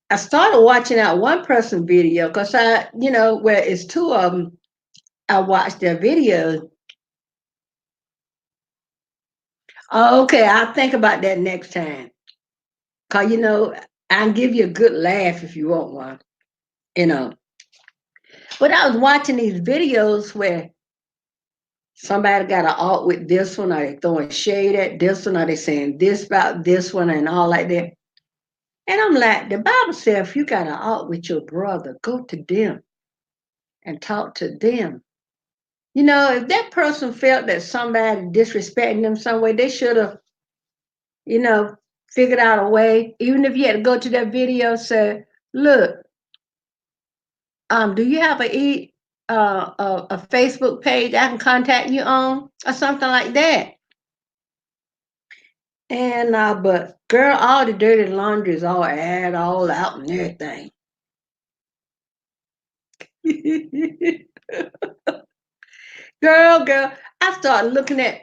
I started watching out one person video because where it's two of them. I watched their videos. Oh, okay, I'll think about that next time. Cause I'll give you a good laugh if you want one. You know. But I was watching these videos where somebody got an alt with this one, or they throwing shade at this one, or they saying this about this one and all like that. And I'm like, the Bible says if you got an alt with your brother, go to them and talk to them. If that person felt that somebody disrespecting them some way, they should have, you know, figured out a way. Even if you had to go to that video, say, look, do you have a Facebook page I can contact you on or something like that? And but girl, all the dirty laundry is all aired all out and everything. Girl, I started looking at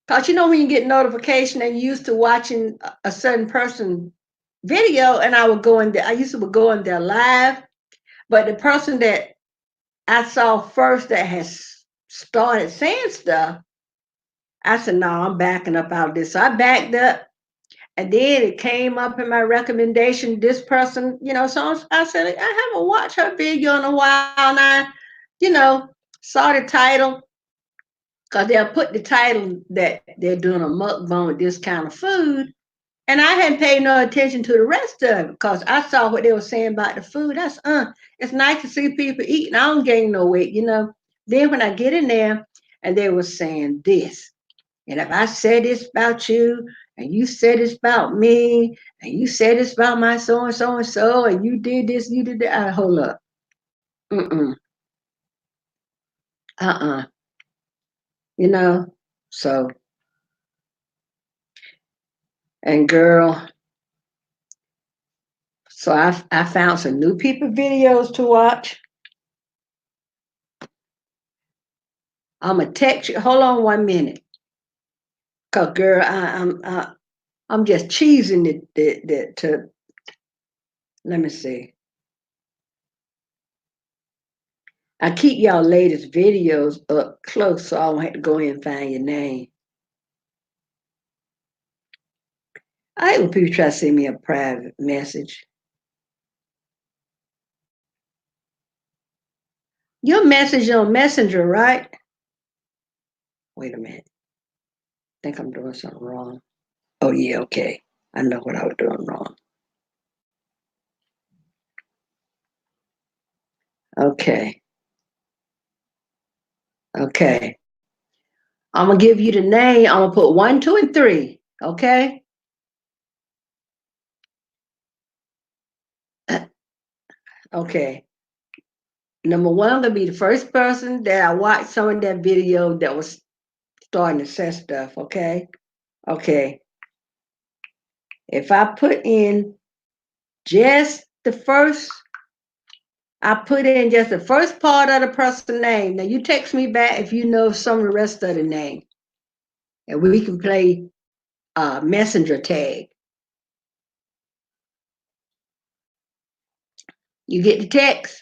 cause when you get notification and you used to watching a certain person video, and I would go in there. I used to would go in there live, but the person that I saw first that has started saying stuff, I said, no, I'm backing up out of this. So I backed up, and then it came up in my recommendation, this person, so I said, I haven't watched her video in a while, and I saw the title, because they'll put the title that they're doing a mukbang with this kind of food. And I hadn't paid no attention to the rest of it because I saw what they were saying about the food. It's nice to see people eating. I don't gain no weight. Then when I get in there and they were saying this, and if I said this about you, and you said this about me, and you said this about my so and so and so, and you did this, you did that, hold up. Mm-mm. Uh-uh. You know? So, and girl, so I found some new people videos to watch. I'm gonna text you. Hold on 1 minute, cause girl, I'm just cheesing it. To let me see. I keep y'all latest videos up close, so I don't have to go in and find your name. I hate when people try to send me a private message. Your message on Messenger, right? Wait a minute. I think I'm doing something wrong. Oh yeah, okay. I know what I was doing wrong. Okay. Okay. I'm gonna give you the name. I'm gonna put 1, 2, and 3. Okay. Okay. Number one, I'm gonna be the first person that I watched some of that video that was starting to say stuff. Okay. Okay. If I put in just the first, I put in just the first part of the person's name. Now you text me back if you know some of the rest of the name, and we can play messenger tag. You get the text?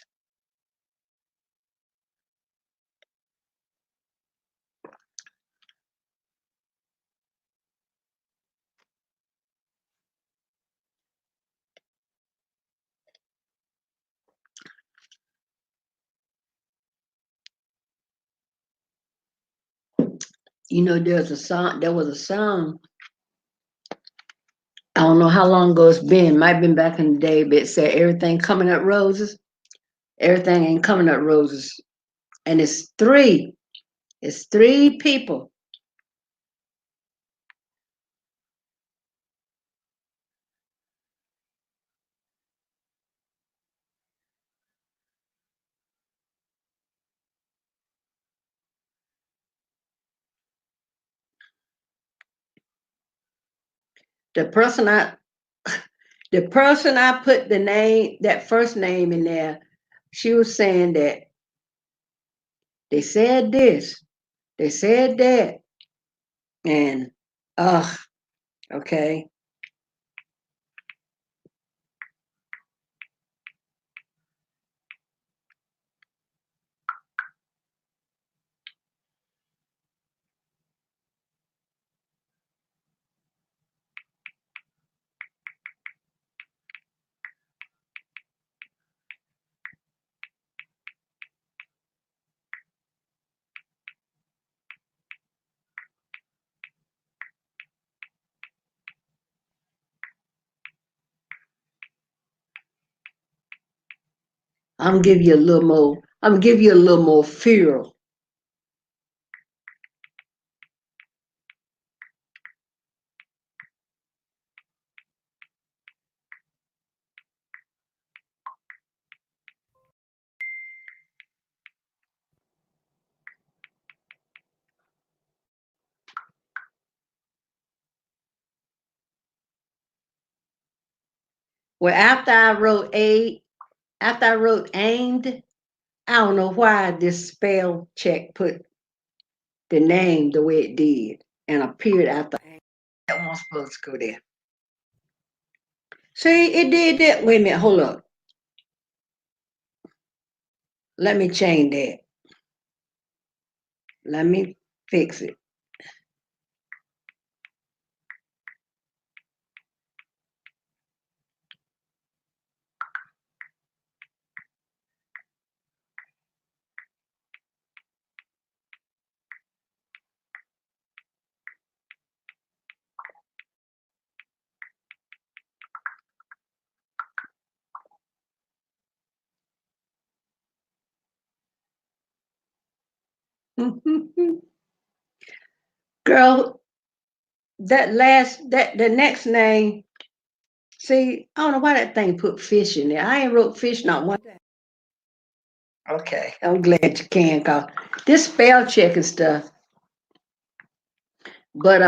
You know, there's a song. There was a song. I don't know how long ago it's been. Might have been back in the day, but it said everything coming up roses. Everything ain't coming up roses, and it's three. It's three people. The person I, the person I put the name, that first name in there, she was saying that they said this, they said that, and okay. I'm gonna give you a little more. I'm gonna give you a little more fear. Well, after I wrote aimed, I don't know why this spell check put the name the way it did and appeared after that one supposed to go there. See, it did that. Wait a minute, hold up. Let me change that. Let me fix it. Girl, that the next name, see, I don't know why that thing put fish in there. I ain't wrote fish not one time. Okay, I'm glad you can, cause this spell check and stuff. But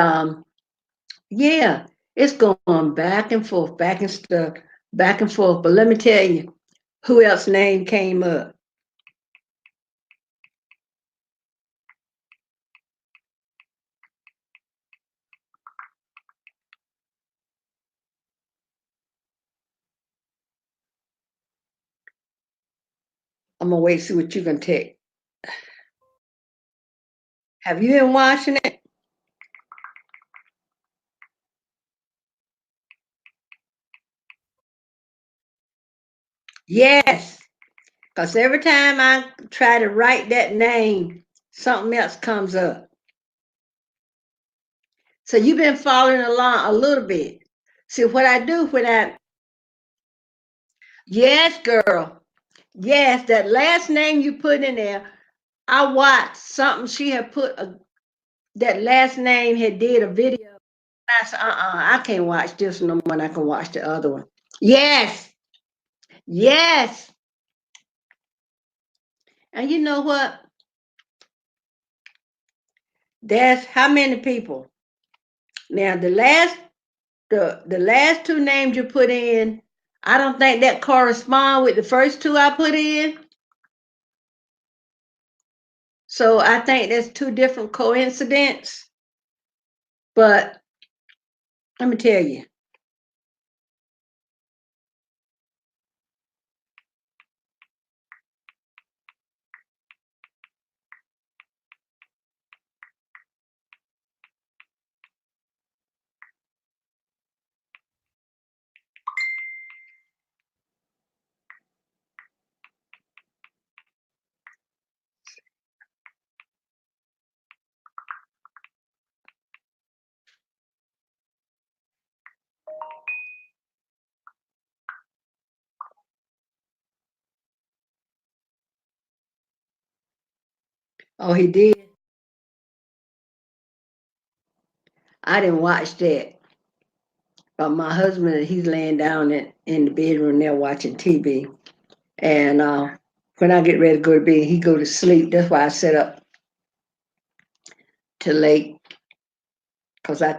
yeah, it's going back and stuff, back and forth. But let me tell you, who else name came up? I'm gonna wait see what you can take. Have you been watching it? Yes, because every time I try to write that name, something else comes up. So you've been following along a little bit. See what I do when I, yes, girl, yes, that last name you put in there, I watched something she had put that last name had did a video. I said, I can't watch this no more. I can watch the other one. Yes, yes. And you know what? That's how many people. Now the last two names you put in, I don't think that correspond with the first two I put in. So I think that's two different coincidences. But let me tell you. Oh, he did. I didn't watch that. But my husband, he's laying down in the bedroom there watching TV. And when I get ready to go to bed, he go to sleep. That's why I set up till late. Because I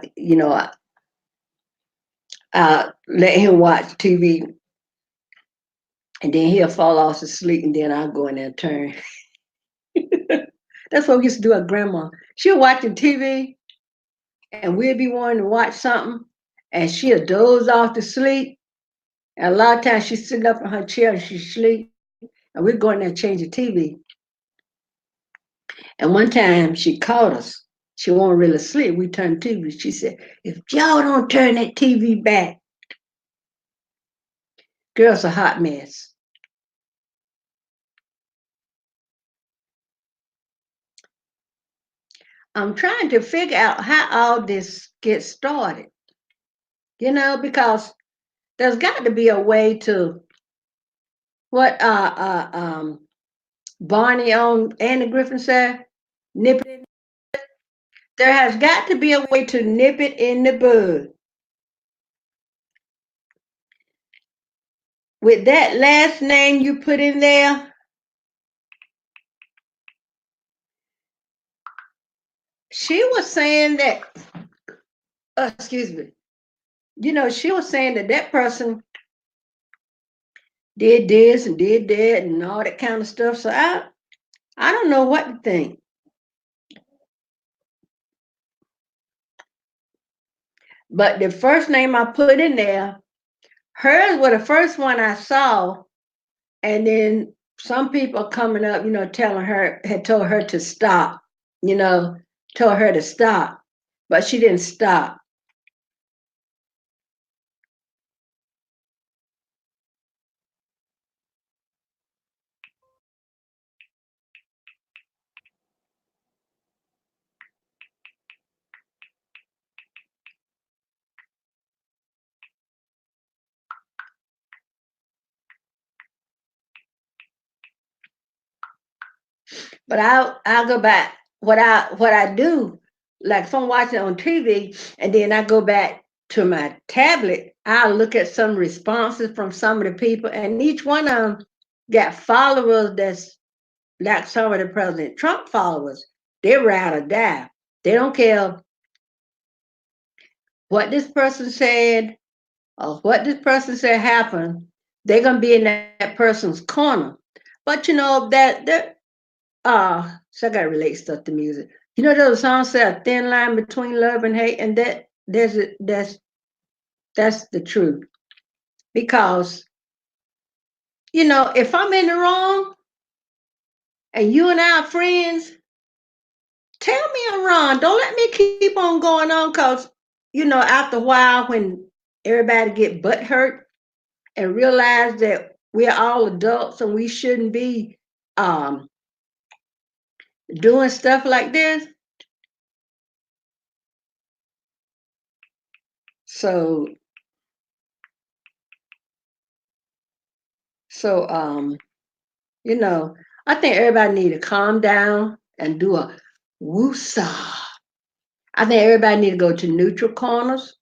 let him watch TV and then he'll fall off to sleep and then I'll go in there and turn. That's what we used to do at grandma. She'll watch the TV and we'll be wanting to watch something and she'll doze off to sleep. And a lot of times she's sitting up in her chair and she sleep and we're going there and change the TV. And one time she caught us. She wasn't really asleep. We turned the TV. She said, if y'all don't turn that TV back, girl's a hot mess. I'm trying to figure out how all this gets started, because there's got to be a way to what Barney on Andy Griffin said, nip it. There has got to be a way to nip it in the bud. With that last name you put in there, she was saying that, excuse me, she was saying that that person did this and did that and all that kind of stuff. So I don't know what to think. But the first name I put in there, hers was the first one I saw, and then some people coming up, telling her had told her to stop, you know, told her to stop, but she didn't stop. But I'll go back. What I do, like if I'm watching on TV and then I go back to my tablet, I'll look at some responses from some of the people, and each one of them got followers that's like some of the President Trump followers. They ride or die. They don't care what this person said or what this person said happened. They're gonna be in that person's corner. But so I gotta relate stuff to music. Those songs say a thin line between love and hate, and that's the truth. Because if I'm in the wrong and you and I are friends, tell me I'm wrong. Don't let me keep on going on, because after a while when everybody get butt hurt and realize that we're all adults and we shouldn't be um doing stuff like this. So so you know, I think everybody need to calm down and do a woosah. I think everybody need to go to neutral corners,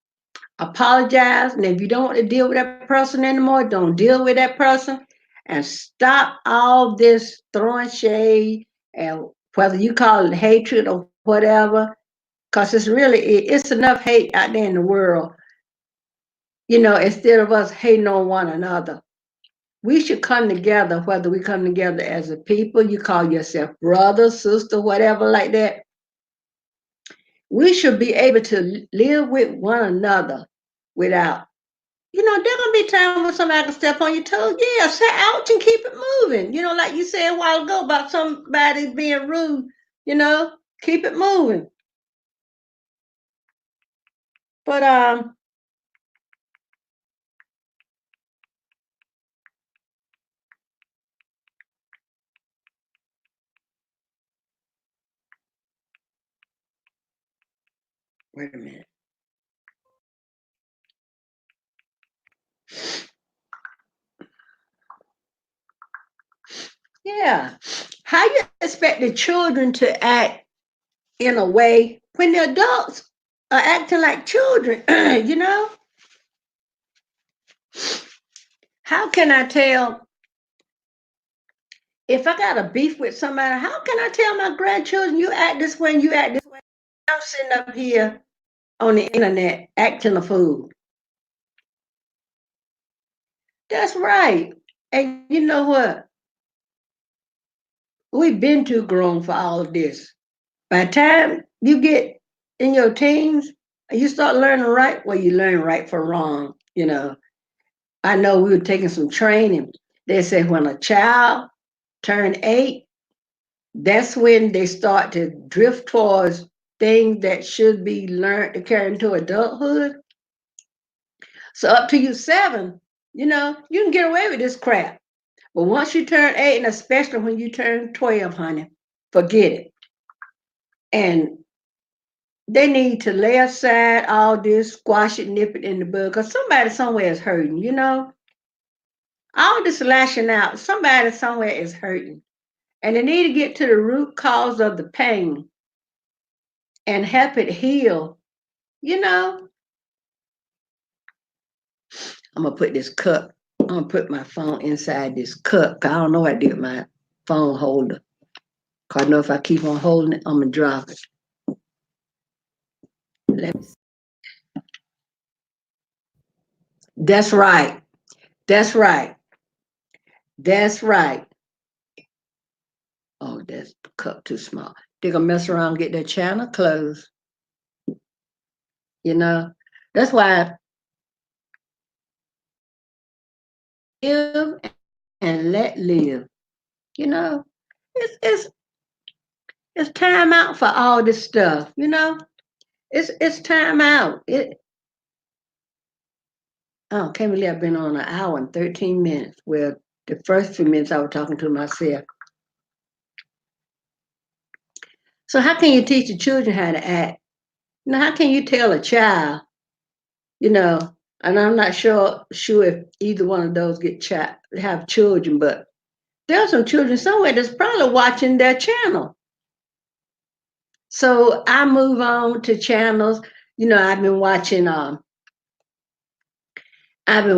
apologize, and if you don't want to deal with that person anymore, don't deal with that person, and stop all this throwing shade and whether you call it hatred or whatever, because it's enough hate out there in the world, instead of us hating on one another. We should come together, whether we come together as a people, you call yourself brother, sister, whatever like that. We should be able to live with one another without, there gonna be times when somebody can step on your toes. Yeah, say ouch and keep it moving. Like you said a while ago about somebody being rude, keep it moving. But wait a minute. Yeah. How you expect the children to act in a way when the adults are acting like children, you know? How can I tell if I got a beef with somebody? How can I tell my grandchildren you act this way and you act this way? I'm sitting up here on the internet acting a fool. That's right. And you know what? We've been too grown for all of this. By the time you get in your teens, you start learning right. Well, you learn right from wrong. I know we were taking some training. They said when a child turn 8, that's when they start to drift towards things that should be learned to carry into adulthood. So up to you 7, you can get away with this crap. But once you turn 8, and especially when you turn 12, honey, forget it. And they need to lay aside all this, squash it, nip it in the bud, because somebody somewhere is hurting. All this lashing out, somebody somewhere is hurting. And they need to get to the root cause of the pain and help it heal. You know, I'm gonna put this cup. I'm gonna put my phone inside this cup. 'Cause I don't know what I did with my phone holder. 'Cause I know if I keep on holding it, I'm gonna drop it. Let me see. That's right. That's right. That's right. Oh, that's the cup too small. They're gonna mess around and get their channel closed. You know, that's why I live and let live. You know, it's it's it's time out for all this stuff. It's time out. Oh, can't believe I've been on an hour and 13 minutes. Well, the first few minutes I was talking to myself. So how can you teach the children how to act? How can you tell a child, you know, and I'm not sure if either one of those have children, but there are some children somewhere that's probably watching their channel. So I move on to channels. I've been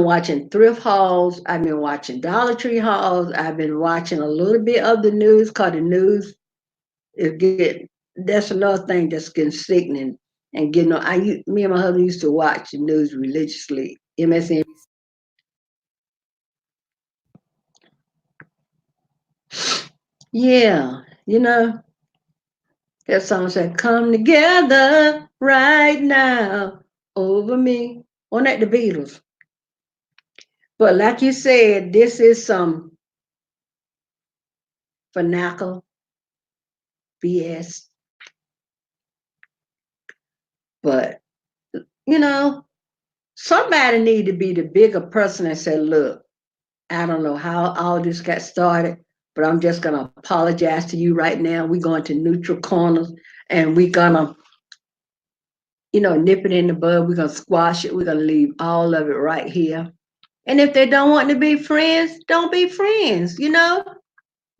watching thrift hauls. I've been watching Dollar Tree hauls. I've been watching a little bit of the news because the news is getting, that's another thing that's getting sickening and getting on. Me and my husband used to watch the news religiously. MSN. Yeah, that song said, "Come together right now over me." On that the Beatles. But like you said, this is some fanatical BS. But you know, somebody need to be the bigger person and say, "Look, I don't know how all this got started, but I'm just gonna apologize to you right now. We're going to neutral corners, and we're gonna, nip it in the bud. We're gonna squash it. We're gonna leave all of it right here. And if they don't want to be friends, don't be friends.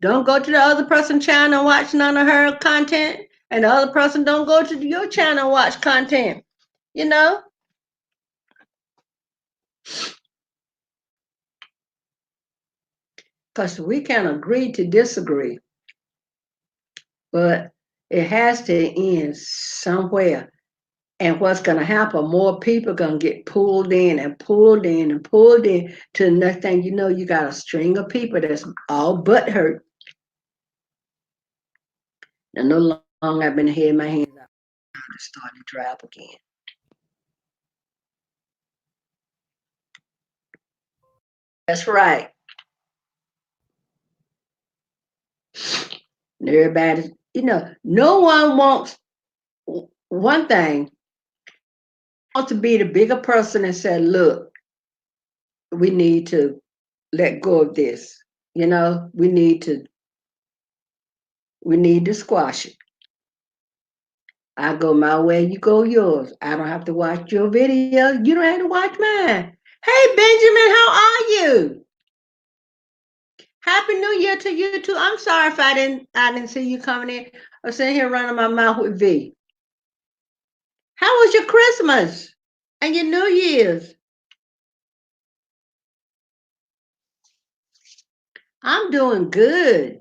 Don't go to the other person's channel and watch none of her content, and the other person don't go to your channel and watch content. You know, because we can agree to disagree, but it has to end somewhere. And what's going to happen? More people going to get pulled in and pulled in and pulled in to the next thing you know, you got a string of people that's all but hurt. And no longer I've been hearing my hands out. I started to dry up again. That's right. And everybody, no one wants one thing, wants to be the bigger person and say, look, we need to let go of this. We need to squash it. I go my way, you go yours. I don't have to watch your video. You don't have to watch mine. Hey Benjamin, how are you? Happy New Year to you too. I'm sorry if I didn't see you coming in. I'm sitting here running my mouth with V. How was your Christmas and your New Year's? I'm doing good.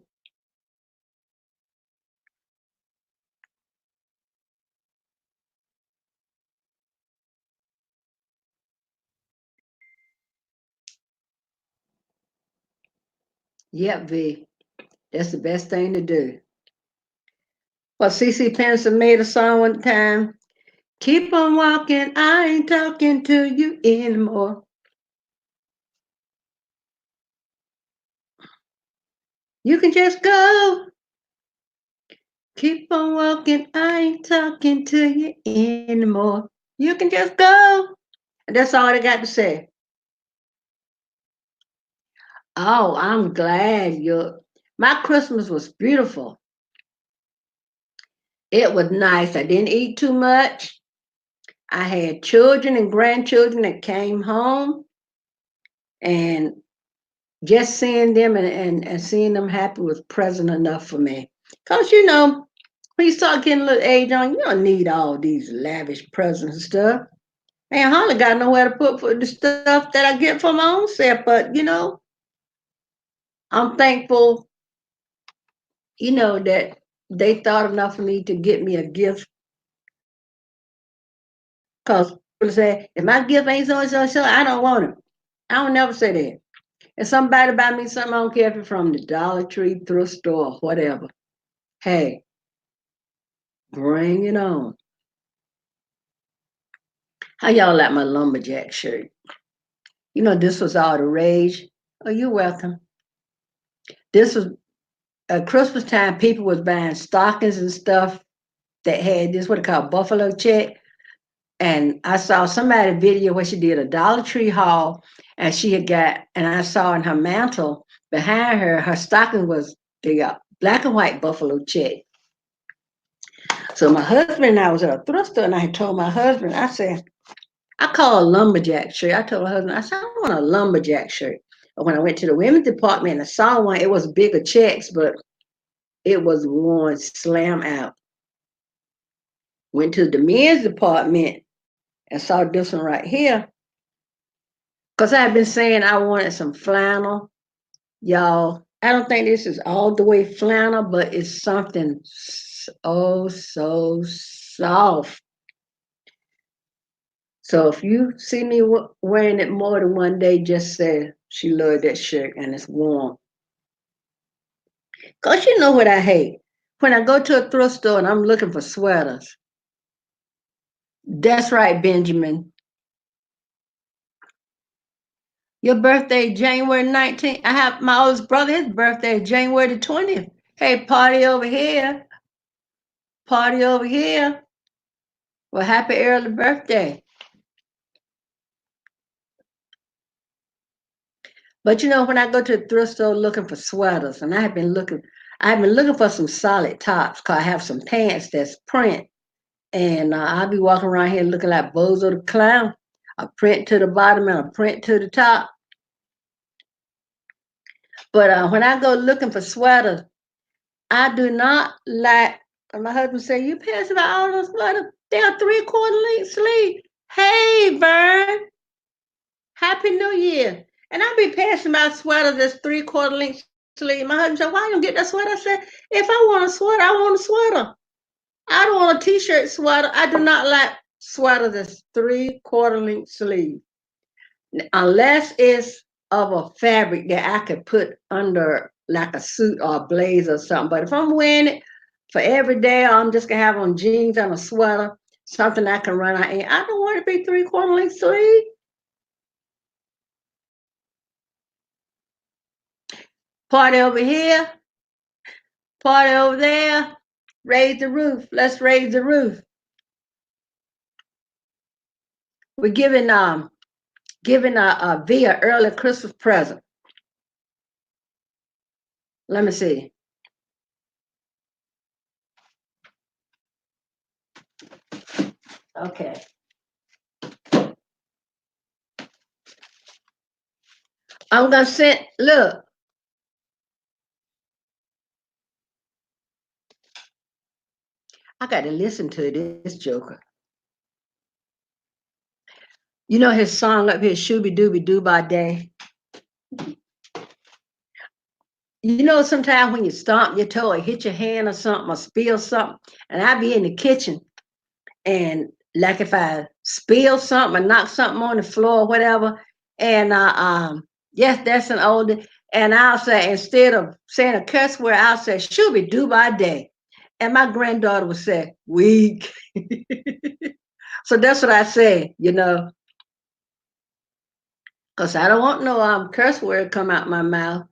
Yep, V. That's the best thing to do. Well, CC Peniston made a song one time. Keep on walking, I ain't talking to you anymore. You can just go. Keep on walking, I ain't talking to you anymore. You can just go. And that's all I got to say. Oh, I'm glad my Christmas was beautiful. It was nice. I didn't eat too much. I had children and grandchildren that came home, and just seeing them and seeing them happy was present enough for me. Because, when you start getting a little age on, you don't need all these lavish presents and stuff. Man, hardly got nowhere to put for the stuff that I get for my own self. But, I'm thankful, that they thought enough of me to get me a gift. Because people say, if my gift ain't so and so, so, I don't want it. I don't never say that. If somebody buy me something, I don't care if it's from the Dollar Tree, thrift store, or whatever. Hey, bring it on. How y'all like my lumberjack shirt? This was all the rage. Oh, you're welcome. This was at Christmas time. People was buying stockings and stuff that had this what they call buffalo check. And I saw somebody video where she did a Dollar Tree haul, and and I saw in her mantle behind her stocking was the black and white buffalo check. So my husband and I was at a thrift store, and I told my husband, I said, I call a lumberjack shirt. I told my husband, I said, I want a lumberjack shirt. But when I went to the women's department and I saw one, it was bigger checks, but it was worn slam out. Went to the men's department and saw this one right here. Because I had been saying I wanted some flannel. Y'all, I don't think this is all the way flannel, but it's something so soft. So if you see me wearing it more than one day, just say she loved that shirt and it's warm. Because you know what I hate? When I go to a thrift store and I'm looking for sweaters. That's right, Benjamin. Your birthday, January 19th. I have my oldest brother, his birthday, January the 20th. Hey, party over here. Party over here. Well, happy early birthday. But when I go to the thrift store looking for sweaters, and I've been looking for some solid tops because I have some pants that's print. And I'll be walking around here looking like Bozo the Clown. A print to the bottom and a print to the top. But when I go looking for sweaters, I do not like. My husband say, "You pants about all those sweaters? They are 3/4 length sleeve." Hey, Vern, Happy New Year! And I be passing my sweater that's 3/4 length sleeve. My husband said, "Why you don't get that sweater?" I said, "If I want a sweater, I want a sweater. I don't want a t-shirt sweater. I do not like sweater that's 3/4 length sleeve. Unless it's of a fabric that I could put under like a suit or a blazer or something. But if I'm wearing it for every day, I'm just gonna have on jeans and a sweater, something I can run out in. I don't want it to be 3/4 length sleeve. Party over here, party over there. Raise the roof. Let's raise the roof. We're giving a Via early Christmas present. Let me see. Okay. I'm gonna send. Look, I got to listen to this Joker. You know his song up here, Shooby Dooby Doo by Day. You know, sometimes when you stomp your toe or hit your hand or something or spill something, and I be in the kitchen, and like if I spill something or knock something on the floor or whatever, and yes, that's an old, and I'll say, instead of saying a curse word, I'll say Shooby Doo by Day. And my granddaughter would say, weak. So that's what I say, you know, because I don't want no curse word come out my mouth.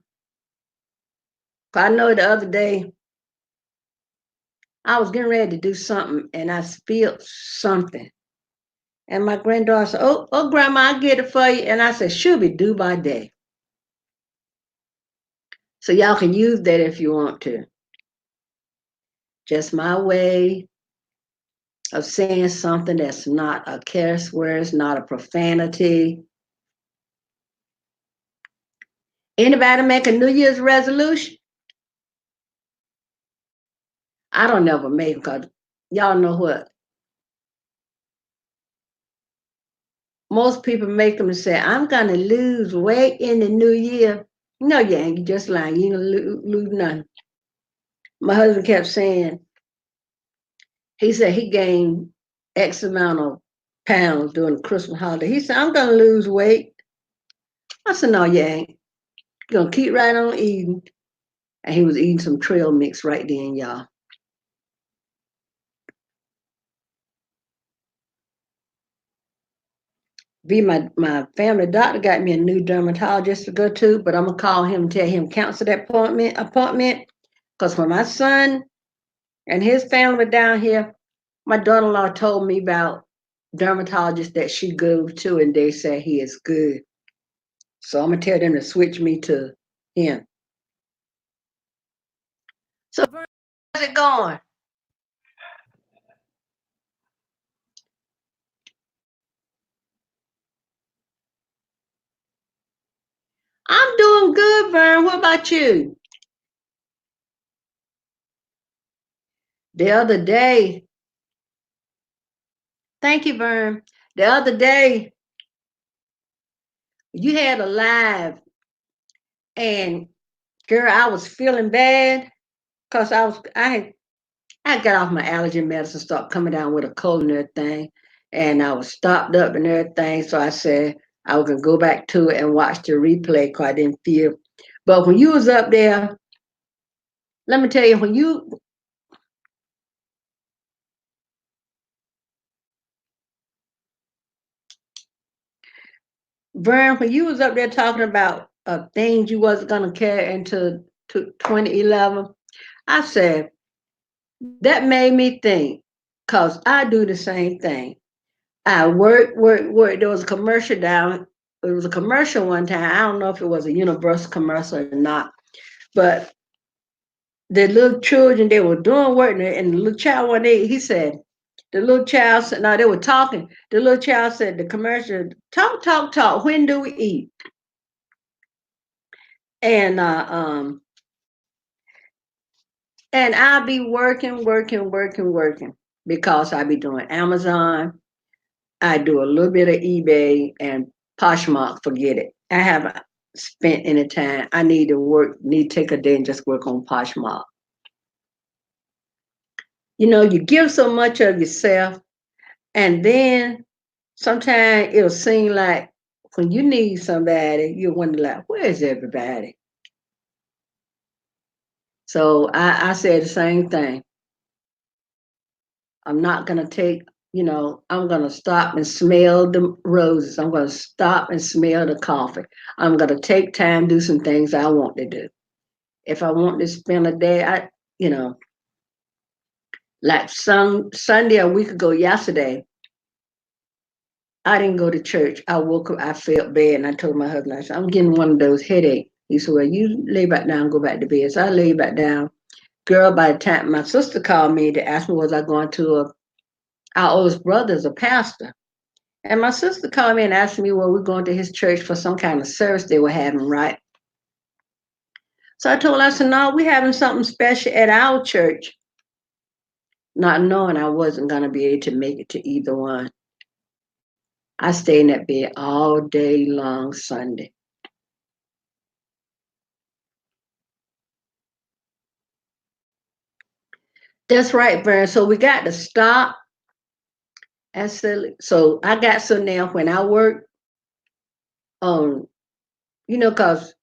I know the other day I was getting ready to do something and I spilled something. And my granddaughter said, oh, Grandma, I'll get it for you. And I said, Shooby Doo by Day. So y'all can use that if you want to. Just my way of saying something that's not a curse word, it's not a profanity. Anybody make a New Year's resolution? I don't never make them because y'all know what? Most people make them say, I'm going to lose weight in the new year. No, you ain't. You just lying. You ain't going to lose nothing. My husband kept saying, he said he gained X amount of pounds during the Christmas holiday. He said, I'm going to lose weight. I said, no, you ain't. You're going to keep right on eating. And he was eating some trail mix right then, y'all. My family doctor got me a new dermatologist to go to, but I'm going to call him and tell him cancel that appointment. Because when my son and his family were down here, my daughter-in-law told me about dermatologists that she goes to, and they say he is good. So I'm gonna tell them to switch me to him. So how's it going? I'm doing good, Vern. What about you? The other day, thank you, Vern. The other day, you had a live, and girl, I was feeling bad because I got off my allergy medicine, started coming down with a cold and everything, and I was stopped up and everything. So I said I was gonna go back to it and watch the replay because I didn't feel. But when you was up there, let me tell you, Vern, when you was up there talking about things you wasn't gonna carry into 2011, I said that made me think, cause I do the same thing. I work. There was a commercial down. It was a commercial one time. I don't know if it was a Universal commercial or not, but the little children they were doing work, and the little child one day he said, the little child said, no, they were talking. The little child said, the commercial, talk, talk, talk. When do we eat? And and I'll be working because I be doing Amazon. I do a little bit of eBay and Poshmark. Forget it. I have spent any time. I need to work, need to take a day and just work on Poshmark. You know, you give so much of yourself, and then sometimes it'll seem like when you need somebody, you wonder like, where's everybody? So I said the same thing. I'm not gonna take, you know, I'm gonna stop and smell the roses. I'm gonna stop and smell the coffee. I'm gonna take time, do some things I want to do. If I want to spend a day, you know, like some Sunday a week ago, yesterday, I didn't go to church. I woke up, I felt bad, and I told my husband, I said, I'm getting one of those headaches. He said, well, you lay back down, go back to bed. So I lay back down. Girl, by the time my sister called me to ask me was I going to our oldest brother's a pastor. And my sister called me and asked me, well, we're going to his church for some kind of service they were having, right? So I told her, I said, no, we're having something special at our church, not knowing I wasn't going to be able to make it to either one. I stayed in that bed all day long Sunday. That's right, Vern. So we got to stop. And so I got so now when I work on, you know, because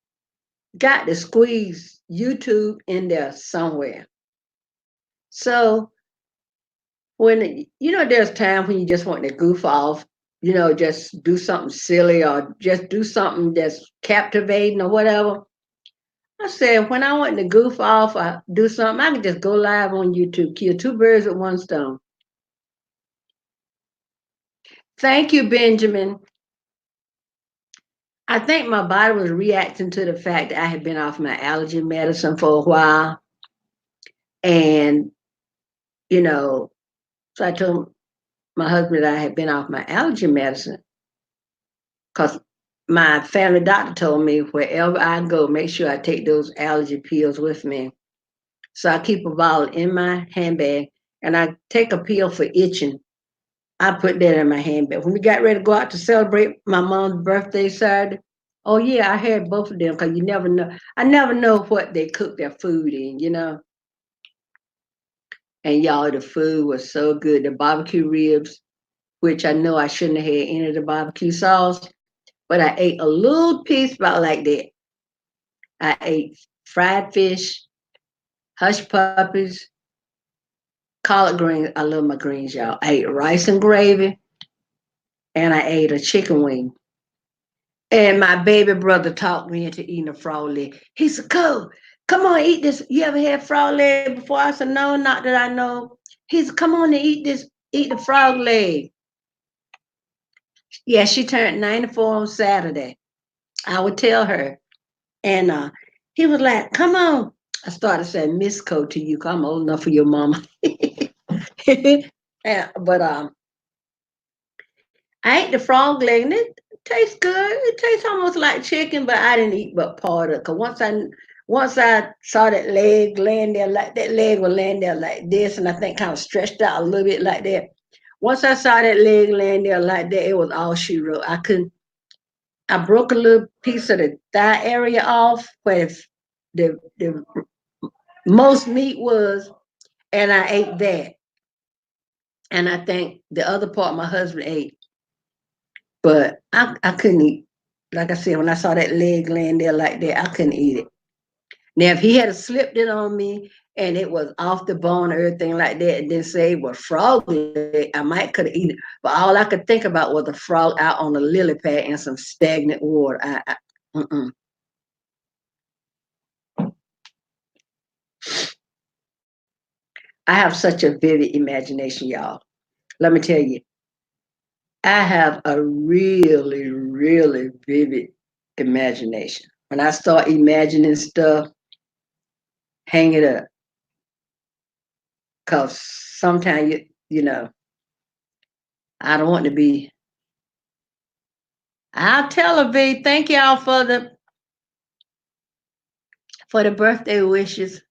got to squeeze YouTube in there somewhere. So when, you know, there's time when you just want to goof off, you know, just do something silly or just do something that's captivating or whatever. I said, when I want to goof off or do something, I can just go live on YouTube, kill two birds with one stone. Thank you, Benjamin. I think my body was reacting to the fact that I had been off my allergy medicine for a while. And, you know, so I told my husband that I had been off my allergy medicine because my family doctor told me wherever I go, make sure I take those allergy pills with me. So I keep a bottle in my handbag and I take a pill for itching. I put that in my handbag. When we got ready to go out to celebrate my mom's birthday Saturday, oh yeah, I had both of them because you never know. I never know what they cook their food in, you know. And y'all, the food was so good. The barbecue ribs, which I know I shouldn't have had any of the barbecue sauce, but I ate a little piece about like that. I ate fried fish, hush puppies, collard greens. I love my greens, y'all. I ate rice and gravy, and I ate a chicken wing. And my baby brother talked me into eating a frog leg. He said, come on, eat this. You ever had frog leg before? I said, no, not that I know. He said, come on and eat this, eat the frog leg. Yeah, she turned 94 on Saturday. I would tell her. And he was like, come on. I started saying Miss Co to you, 'cause I'm old enough for your mama. But I ate the frog leg and it tastes good. It tastes almost like chicken, but I didn't eat but part of it. Cause once I saw that leg laying there like that leg was laying there like this, and I think kind of stretched out a little bit like that. Once I saw that leg laying there like that, it was all she wrote. I broke a little piece of the thigh area off where the most meat was, and I ate that. And I think the other part my husband ate. But I couldn't eat. Like I said, when I saw that leg laying there like that, I couldn't eat it. Now, if he had slipped it on me and it was off the bone or everything like that, and then say it was frog leg, I might could have eaten it. But all I could think about was a frog out on a lily pad in some stagnant water. I have such a vivid imagination, y'all. Let me tell you, I have a really, really vivid imagination. When I start imagining stuff, hang it up. Cause sometimes you know, I don't want to be. I'll tell her, B, thank y'all for the birthday wishes.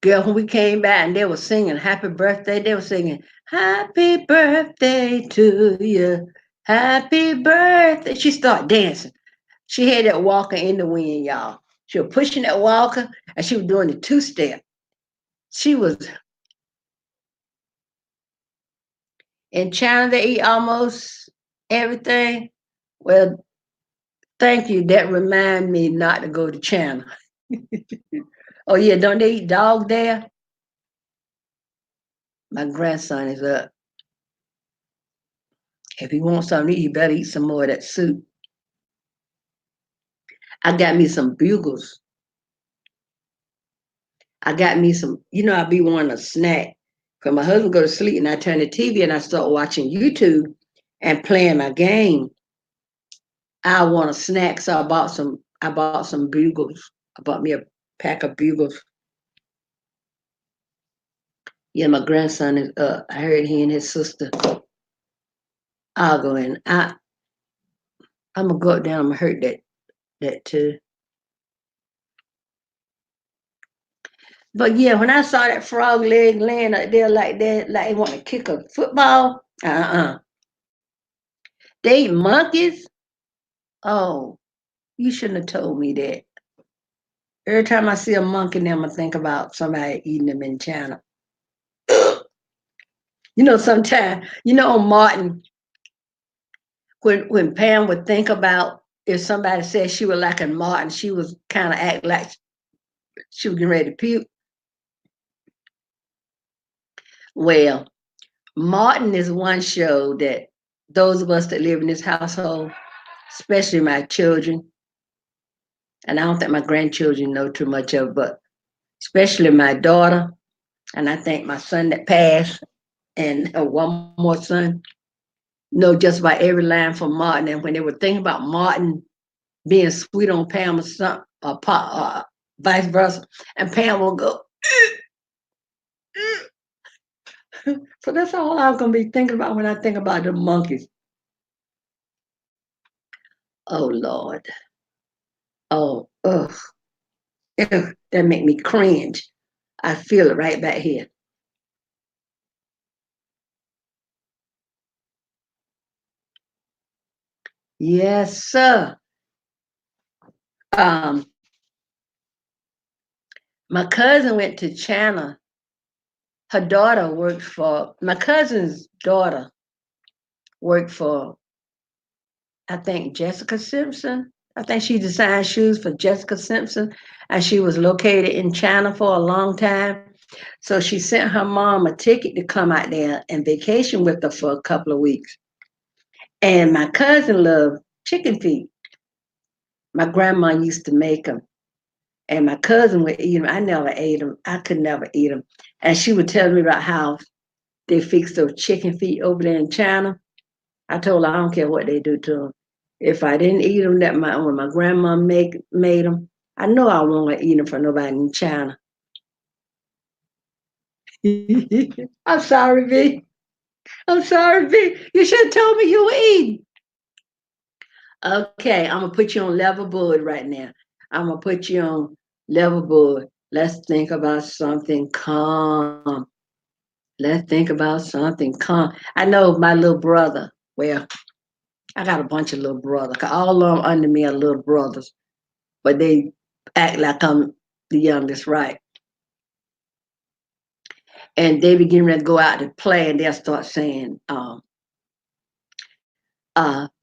Girl, when we came back and they were singing happy birthday, they were singing happy birthday to you. Happy birthday. She started dancing. She had that walker in the wind, y'all. She was pushing that walker and she was doing the two-step. She was in China, they eat almost everything. Well, thank you. That remind me not to go to China. Oh yeah, don't they eat dog there? My grandson is up. If he wants something to eat, he better eat some more of that soup. I got me some bugles. I got me some, I be wanting a snack. Cause my husband go to sleep and I turn the TV and I start watching YouTube and playing my game. I want a snack, so I bought some bugles. I bought me a pack of bugles. Yeah, my grandson is up. I heard he and his sister. I'll go in. I'm gonna go up there. I'm gonna hurt that too. But yeah, when I saw that frog leg laying up there like that, like they want to kick a football, they eat monkeys. Oh, you shouldn't have told me that. Every time I see a monkey, now I think about somebody eating them in China. Sometimes, Martin, when Pam would think about if somebody said she was like a Martin, she was kind of act like she was getting ready to puke. Well, Martin is one show that those of us that live in this household, especially my children, and I don't think my grandchildren know too much of, but especially my daughter, and I think my son that passed, and one more son, know just about every line from Martin. And when they would think about Martin being sweet on Pam or something, vice versa, and Pam will go. So that's all I'm gonna be thinking about when I think about the monkeys. Oh Lord. Oh, ugh. Ugh, that make me cringe. I feel it right back here. Yes, sir. Um, my cousin went to China. Her daughter worked for my cousin's daughter worked for I think Jessica Simpson. I think she designed shoes for Jessica Simpson, and she was located in China for a long time. So she sent her mom a ticket to come out there and vacation with her for a couple of weeks. And my cousin loved chicken feet. My grandma used to make them, and my cousin would eat them. I never ate them. I could never eat them. And she would tell me about how they fix those chicken feet over there in China. I told her I don't care what they do to them. If I didn't eat them, when my grandma made them, I know I won't eat them for nobody in China. I'm sorry, V. I'm sorry, V. You should have told me you were eating. Okay, I'm gonna put you on level board right now. I'm gonna put you on level board. Let's think about something calm. Let's think about something calm. I know my little brother. Well, I got a bunch of little brothers. All of them under me are little brothers, but they act like I'm the youngest, right? And they begin to go out to play, and they'll start saying,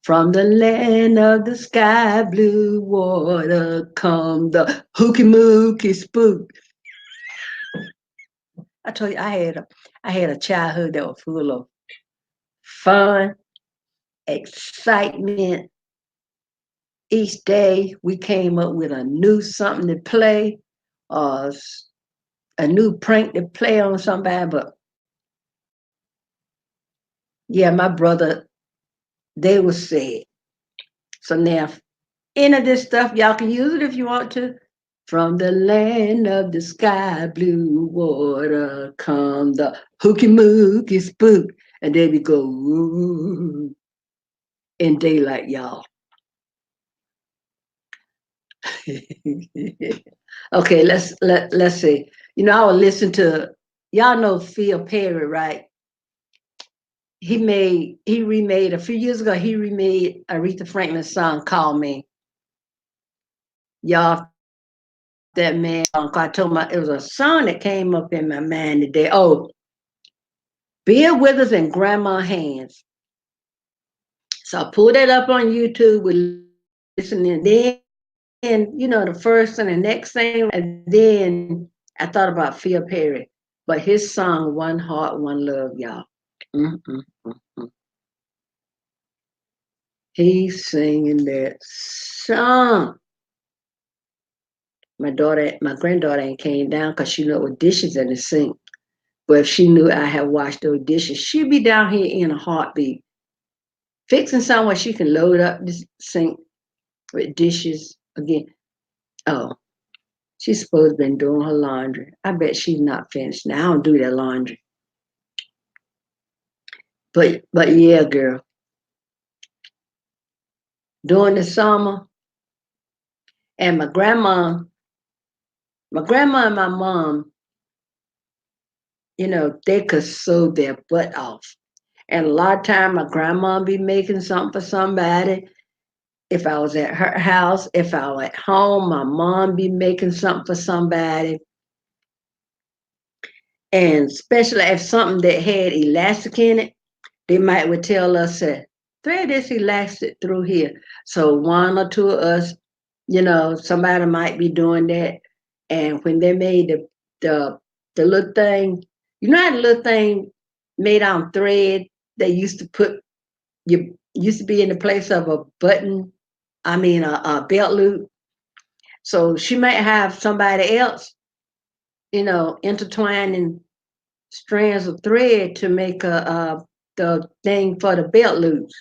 from the land of the sky blue water come the hooky mookie spook. I told you I had a childhood that was full of fun, excitement. Each day we came up with a new something to play, or a new prank to play on somebody. But yeah, my brother, they were sad. So now, any of this stuff, y'all can use it if you want to. From the land of the sky blue water come the hooky mookie spook. And there we go, ooh, in daylight, y'all. Okay, let's see. I will listen to y'all know Phil Perry, right? He remade a few years ago, he remade Aretha Franklin's song Call Me. Y'all, that man, I told my, it was a song that came up in my mind today. Oh, Bill Withers and Grandma Hands. So I pulled it up on YouTube with listening. Then, the first and the next thing, and then I thought about Phil Perry, but his song "One Heart, One Love," y'all. Mm-mm-mm. He's singing that song. My granddaughter ain't came down because she know with dishes in the sink. But if she knew I had washed those dishes, she'd be down here in a heartbeat, fixing somewhere she can load up this sink with dishes again. Oh, she's supposed to been doing her laundry. I bet she's not finished. Now I don't do that laundry. But yeah, girl. During the summer, and my grandma and my mom, they could sew their butt off. And a lot of time my grandma be making something for somebody. If I was at her house, if I was at home, my mom be making something for somebody. And especially if something that had elastic in it, they might would tell us that thread this elastic through here. So one or two of us, somebody might be doing that. And when they made the the little thing, how the little thing made on thread, they used to put you used to be in the place of a button, I mean a belt loop. So she might have somebody else, intertwining strands of thread to make the thing for the belt loops.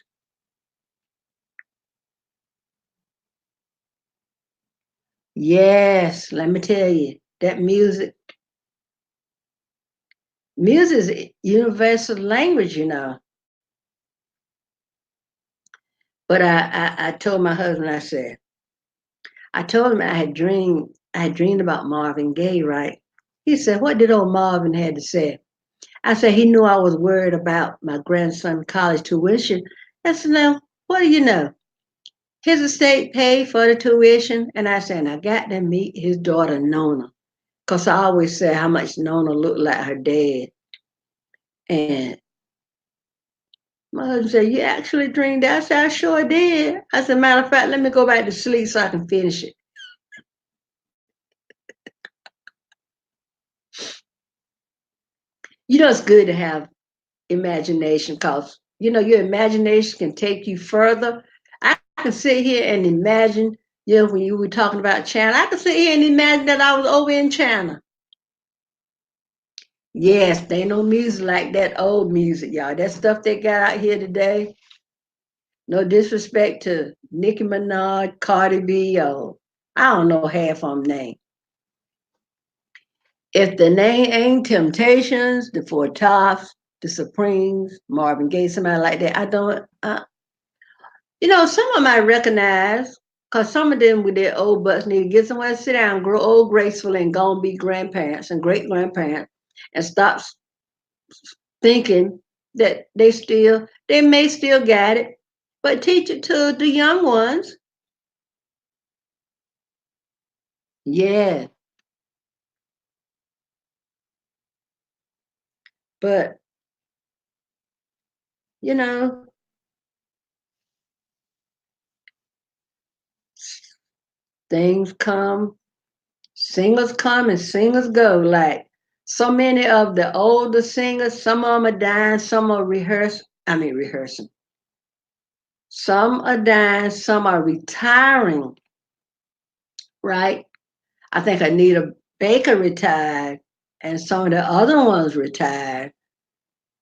Yes, let me tell you, that music is universal language. But I told my husband, I told him I had dreamed about Marvin Gaye, right? He said, what did old Marvin had to say? I said, he knew I was worried about my grandson's college tuition. I said, now, what do you know? His estate paid for the tuition, and I said, I got to meet his daughter Nona, cause I always say how much Nona looked like her dad. And my husband said, you actually dreamed that? I said, I sure did. I said, matter of fact, let me go back to sleep so I can finish it. It's good to have imagination because, your imagination can take you further. I can sit here and imagine, when you were talking about China, I can sit here and imagine that I was over in China. Yes, they ain't no music like that old music, y'all. That stuff they got out here today. No disrespect to Nicki Minaj, Cardi B, or I don't know half of them name. If the name ain't Temptations, the Four Tops, the Supremes, Marvin Gaye, somebody like that, I don't. Some of them I recognize because some of them with their old butts need to get somewhere to sit down, grow old gracefully, and go and be grandparents and great grandparents, and stop thinking that they may still got it, but teach it to the young ones. Yeah, but you know, things come, singers come, and singers go. Like so many of the older singers, some of them are dying, some are rehearsing. Some are dying, some are retiring, right? I think Anita Baker retired, and some of the other ones retired.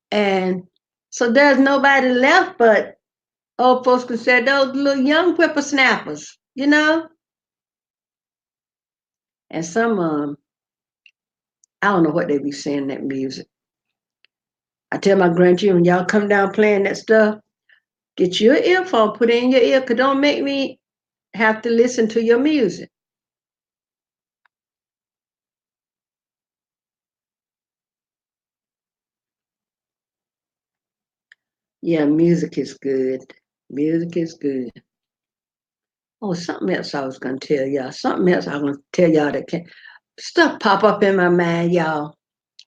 And so there's nobody left but old folks can say those little young whippersnappers. And some I don't know what they be saying that music. I tell my grandchildren, y'all come down playing that stuff, get your earphone, put it in your ear, cause don't make me have to listen to your music. Yeah, music is good. Music is good. Oh, something else I was gonna tell y'all. Something else I was gonna tell y'all that can stuff pop up in my mind, y'all.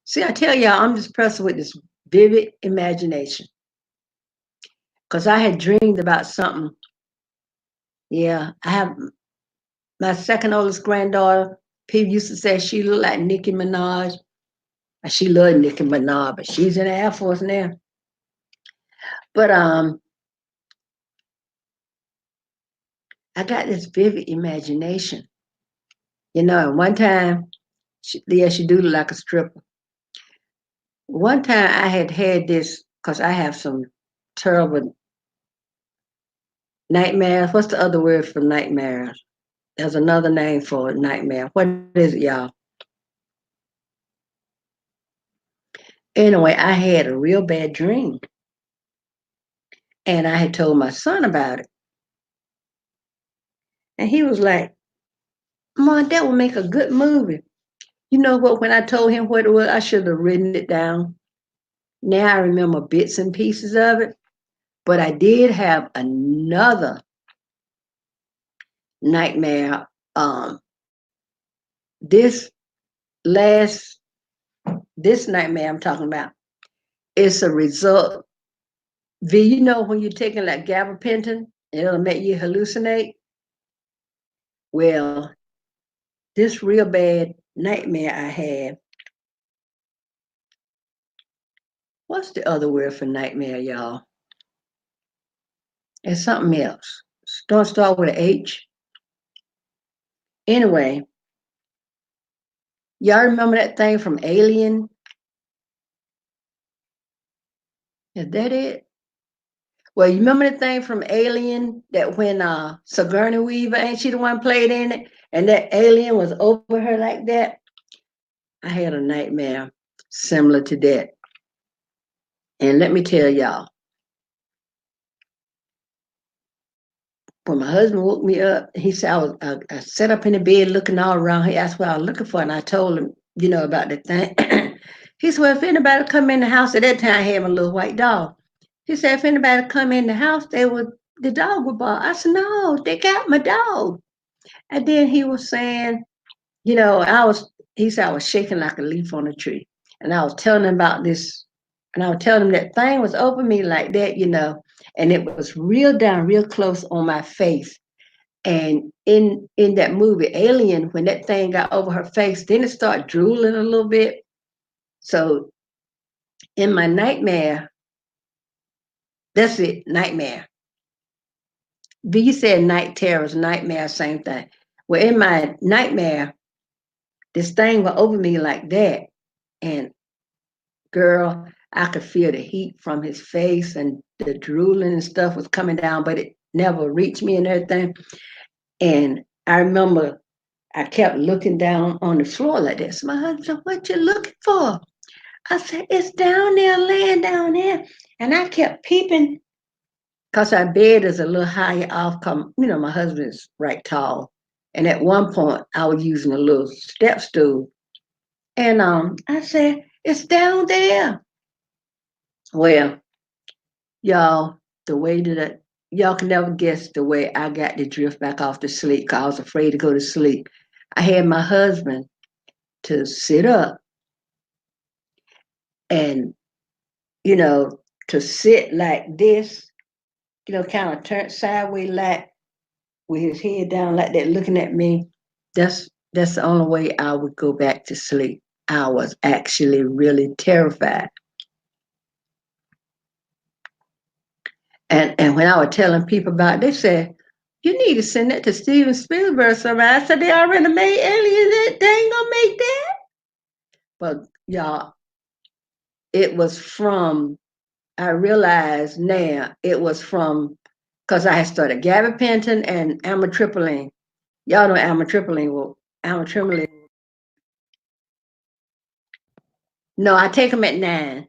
See, I tell y'all, I'm just pressed with this vivid imagination. Cause I had dreamed about something. Yeah, I have my second oldest granddaughter. People used to say she looked like Nicki Minaj. She loved Nicki Minaj, but she's in the Air Force now. But I got this vivid imagination. And one time, she do look like a stripper. One time I had this, because I have some terrible nightmares. What's the other word for nightmares? There's another name for nightmare. What is it, y'all? Anyway, I had a real bad dream, and I had told my son about it. And he was like, Mom, that would make a good movie. You know what? When I told him what it was, I should have written it down. Now I remember bits and pieces of it. But I did have another nightmare. This last, this nightmare I'm talking about, it's a result. V, when you're taking like gabapentin, it'll make you hallucinate. Well, this real bad nightmare I had, what's the other word for nightmare, y'all? It's something else. Don't start with an H. Anyway, y'all remember that thing from Alien? Is that it? Well, you remember the thing from Alien that when Sigourney Weaver, ain't she the one played in it? And that alien was over her like that? I had a nightmare similar to that. And let me tell y'all, when my husband woke me up, he said I sat up in the bed looking all around. He asked what I was looking for, and I told him, about the thing. He said, well, if anybody come in the house, at that time I had my little white dog. He said, if anybody come in the house, the dog would bark. I said, no, they got my dog. And then he was saying, he said I was shaking like a leaf on a tree. And I was telling him about this, and I was telling him that thing was over me like that, and it was real down, real close on my face. And in that movie, Alien, when that thing got over her face, then it started drooling a little bit. So in my nightmare, that's it, nightmare. B, you said night terrors, nightmare, same thing. Well, in my nightmare, this thing went over me like that. And girl, I could feel the heat from his face and the drooling and stuff was coming down, but it never reached me and everything. And I remember I kept looking down on the floor like this. My husband said, what you looking for? I said, it's down there, laying down there. And I kept peeping because our bed is a little higher off. My husband's right tall. And at one point, I was using a little step stool. And I said, it's down there. Well, y'all, the way y'all can never guess the way I got to drift back off to sleep because I was afraid to go to sleep. I had my husband to sit up and, you know, to sit like this, kind of turned sideways like with his head down like that, looking at me. That's the only way I would go back to sleep. I was actually really terrified. And when I was telling people about it, they said, you need to send that to Steven Spielberg. So I said, they already made Aliens. They ain't gonna make that. But y'all, it was from, I realize now, it was from, because I had started gabapentin and amitriptyline. Y'all know amitriptyline. No, I take them at 9.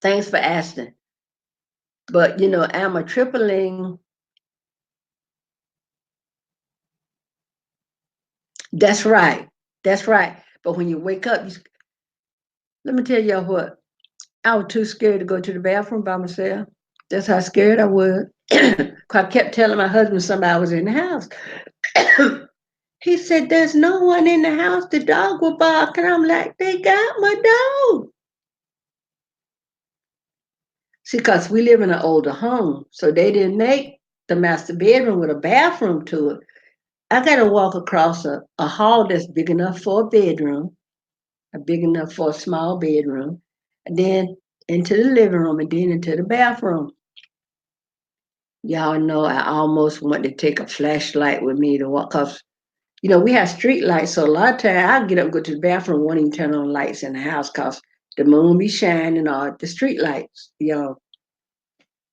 Thanks for asking. But, amitriptyline, that's right. That's right. But when you wake up, let me tell y'all what, I was too scared to go to the bathroom by myself. That's how scared I was. I kept telling my husband somebody was in the house. He said, there's no one in the house. The dog will bark. And I'm like, they got my dog. See, because we live in an older home. So they didn't make the master bedroom with a bathroom to it. I got to walk across a hall that's big enough for a bedroom, big enough for a small bedroom, and then into the living room and then into the bathroom. Y'all know I almost want to take a flashlight with me to walk, because we have street lights, so a lot of times I get up and go to the bathroom, won't even turn on lights in the house because the moon be shining or the street lights.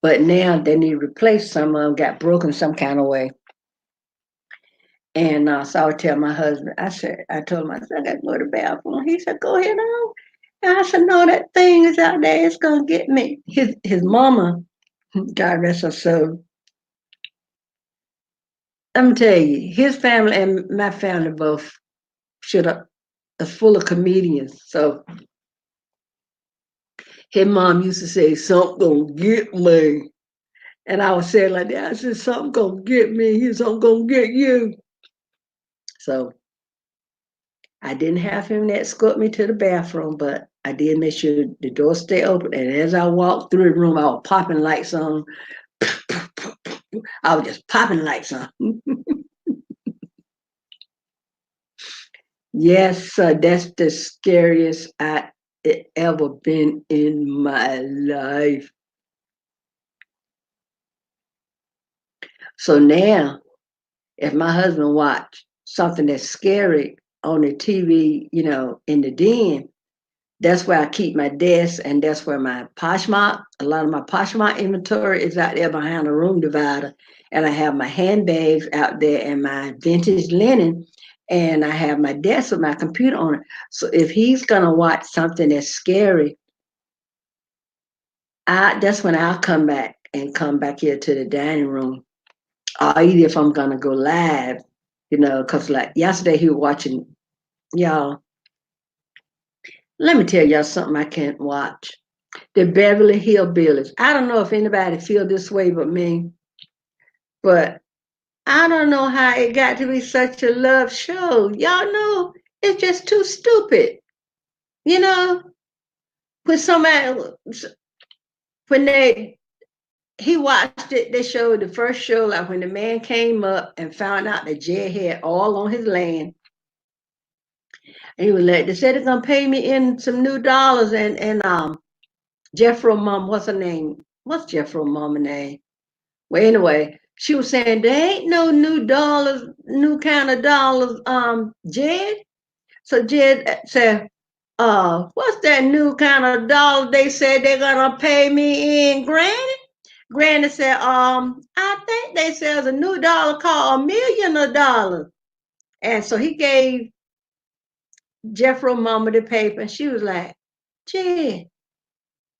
But now they need to replace some of them, got broken some kind of way. And so I would tell my husband, I told him, I said, I got to go to the bathroom. He said, go ahead on. And I said, no, that thing is out there. It's going to get me. His mama, God rest her soul. Let me tell you, his family and my family both should have are full of comedians. So his mom used to say, something gonna get me. And I would say it like that. I said, something gonna get me. He's something gonna get you. So I didn't have him escort me to the bathroom, but I did make sure the door stay open. And as I walked through the room, I was popping lights on. I was just popping lights on. Yes, that's the scariest I ever been in my life. So now, if my husband watch something that's scary on the TV, in the den, that's where I keep my desk, and that's where my Poshmark, a lot of my Poshmark inventory is out there behind the room divider. And I have my handbags out there and my vintage linen, and I have my desk with my computer on it. So if he's gonna watch something that's scary, that's when I'll come back here to the dining room. Or either if I'm gonna go live, because like yesterday he was watching, y'all. Let me tell y'all something I can't watch. The Beverly Hillbillies. I don't know if anybody feel this way but me, but I don't know how it got to be such a love show. Y'all know it's just too stupid. You know, when somebody when he watched it, they showed the first show, like when the man came up and found out that Jed had all on his land. And he was like, they said they're gonna pay me in some new dollars, and Jeffro mom, what's her name? What's Jeffro mama name? Well, anyway, she was saying there ain't no new dollars, new kind of dollars, Jed. So Jed said, what's that new kind of dollar they said they're gonna pay me in, Granny? Granny said, I think they said there's a new dollar called $1 million. And so he gave Jeffro mama the paper, and she was like, Jed,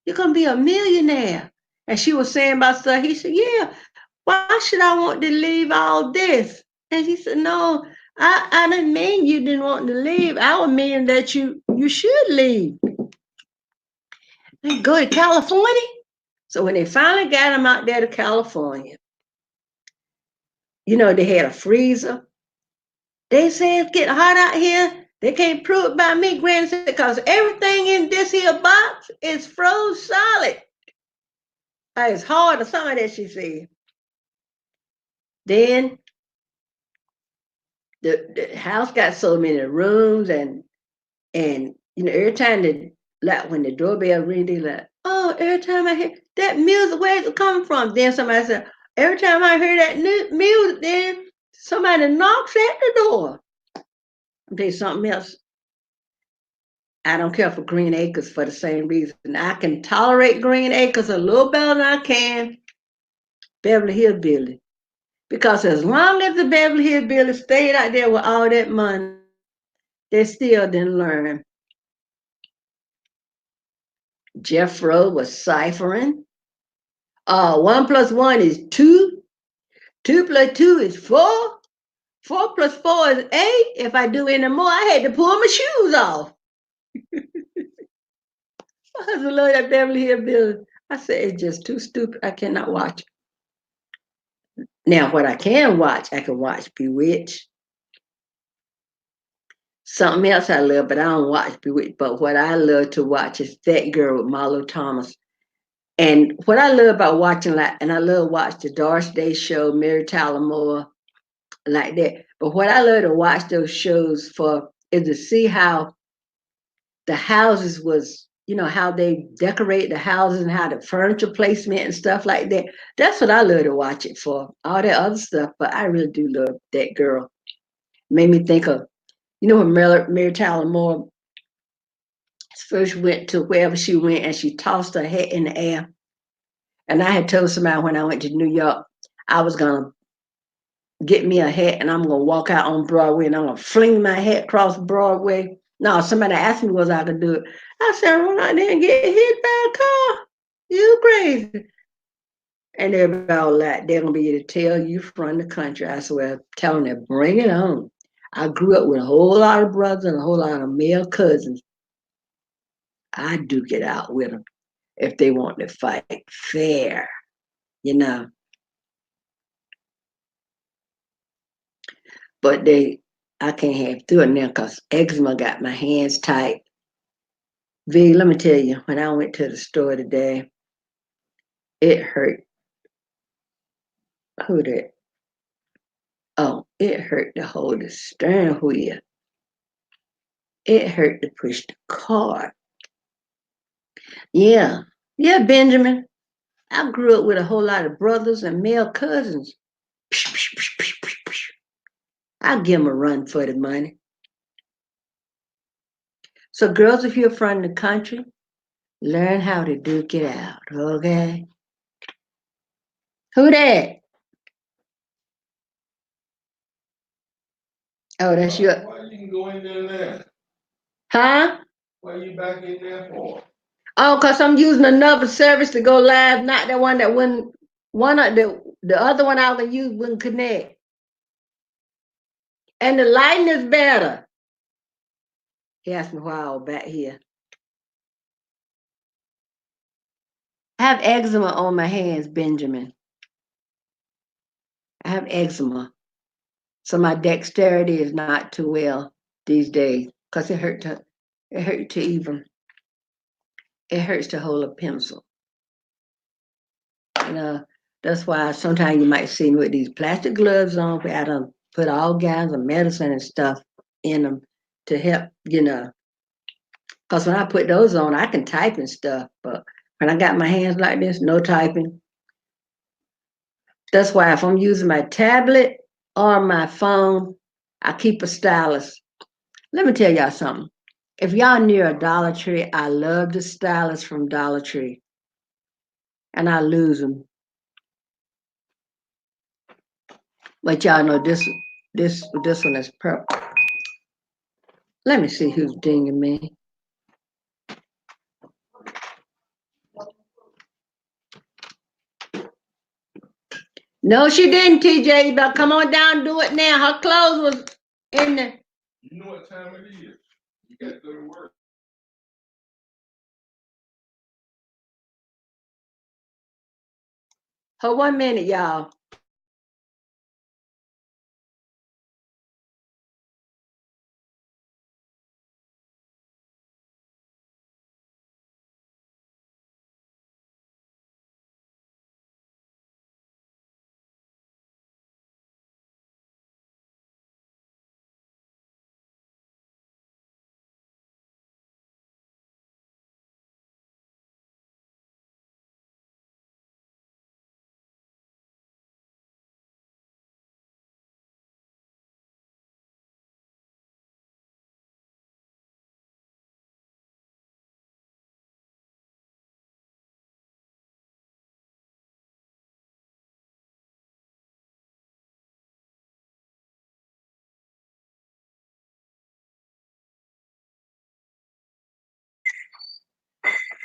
you're gonna be a millionaire. And she was saying about stuff. He said, yeah, why should I want to leave all this? And he said, no, I didn't mean you didn't want to leave. I would mean that you should leave and go to California. So when they finally got him out there to California, they had a freezer. They said it's getting hot out here. They can't prove it by me, Granny said, because everything in this here box is froze solid. It's hard or something that she said. Then the house got so many rooms, and every time like when the doorbell ring, they like, oh, every time I hear that music, where's it coming from? Then somebody said, every time I hear that new music, then somebody knocks at the door. I'll tell you something else. I don't care for Green Acres for the same reason. I can tolerate Green Acres a little better than I can Beverly Hillbillies. Because as long as the Beverly Hillbillies stayed out there with all that money, they still didn't learn. Jeffro was ciphering. 1 + 1 is 2. 2 + 2 is 4. 4 + 4 is 8. If I do any more, I had to pull my shoes off. I love that Beverly Hillbillies. I said, it's just too stupid. I cannot watch it. Now, what I can watch Bewitched. Something else I love, but I don't watch Bewitched. But what I love to watch is That Girl with Marlo Thomas. And what I love about watching, like, and I love watch the Doris Day Show, Mary Tyler Moore, like that. But what I love to watch those shows for is to see how the houses was, how they decorate the houses and how the furniture placement and stuff like that. That's what I love to watch it for. All that other stuff, but I really do love That Girl. Made me think of, when Mary Tyler Moore first went to wherever she went and she tossed her hat in the air. And I had told somebody when I went to New York, I was gonna get me a hat and I'm gonna walk out on Broadway and I'm gonna fling my hat across Broadway. No, somebody asked me was I could do it. I said, "Run out there and get hit by a car. You crazy." And everybody all like, they're gonna be able to tell you from the country. I said, well, tell them, bring it on. I grew up with a whole lot of brothers and a whole lot of male cousins. I duke it out with them if they want to fight fair, you know. But I can't have through it now because eczema got my hands tight. V, let me tell you, when I went to the store today, it hurt. Who that? Oh, it hurt to hold the steering wheel. It hurt to push the car. Yeah. Yeah, Benjamin. I grew up with a whole lot of brothers and male cousins. I'll give them a run for the money. So, girls, if you're from the country, learn how to duke it out, okay? Who that? Oh, that's your. Why you can go in there now? Huh? Why you back in there for? Oh, because I'm using another service to go live, not the one that wouldn't, one of the other one I was gonna use wouldn't connect. And the lighting is better. He asked me why I was back here. I have eczema on my hands, Benjamin. I have eczema. So my dexterity is not too well these days because it hurts to hold a pencil. You know, that's why sometimes you might see me with these plastic gloves on, where I done put all kinds of medicine and stuff in them to help, because when I put those on, I can type and stuff, but when I got my hands like this, no typing. That's why if I'm using my tablet or my phone, I keep a stylus. Let me tell y'all something. If y'all near a Dollar Tree, I love the stylus from Dollar Tree, and I lose them. But y'all know this one is purple. Let me see who's dinging me. No, she didn't, TJ. But come on down, do it now. Her clothes was in the. You know what time it is. You got to go to work. Hold 1 minute, y'all.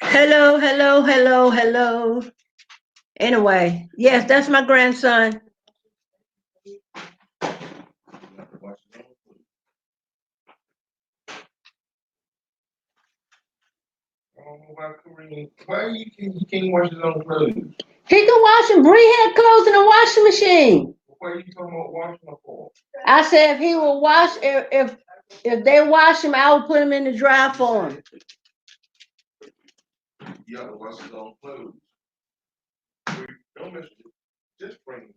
Hello, hello, hello, hello. Anyway, yes, that's my grandson. Why you can't wash his own clothes? He can wash them. Bree had clothes in the washing machine. What are you talking about washing them for? I said if he will wash, if they wash him, I will put him in the dryer for him. You ought to wash his own clothes. Don't mess with it. Just bring them.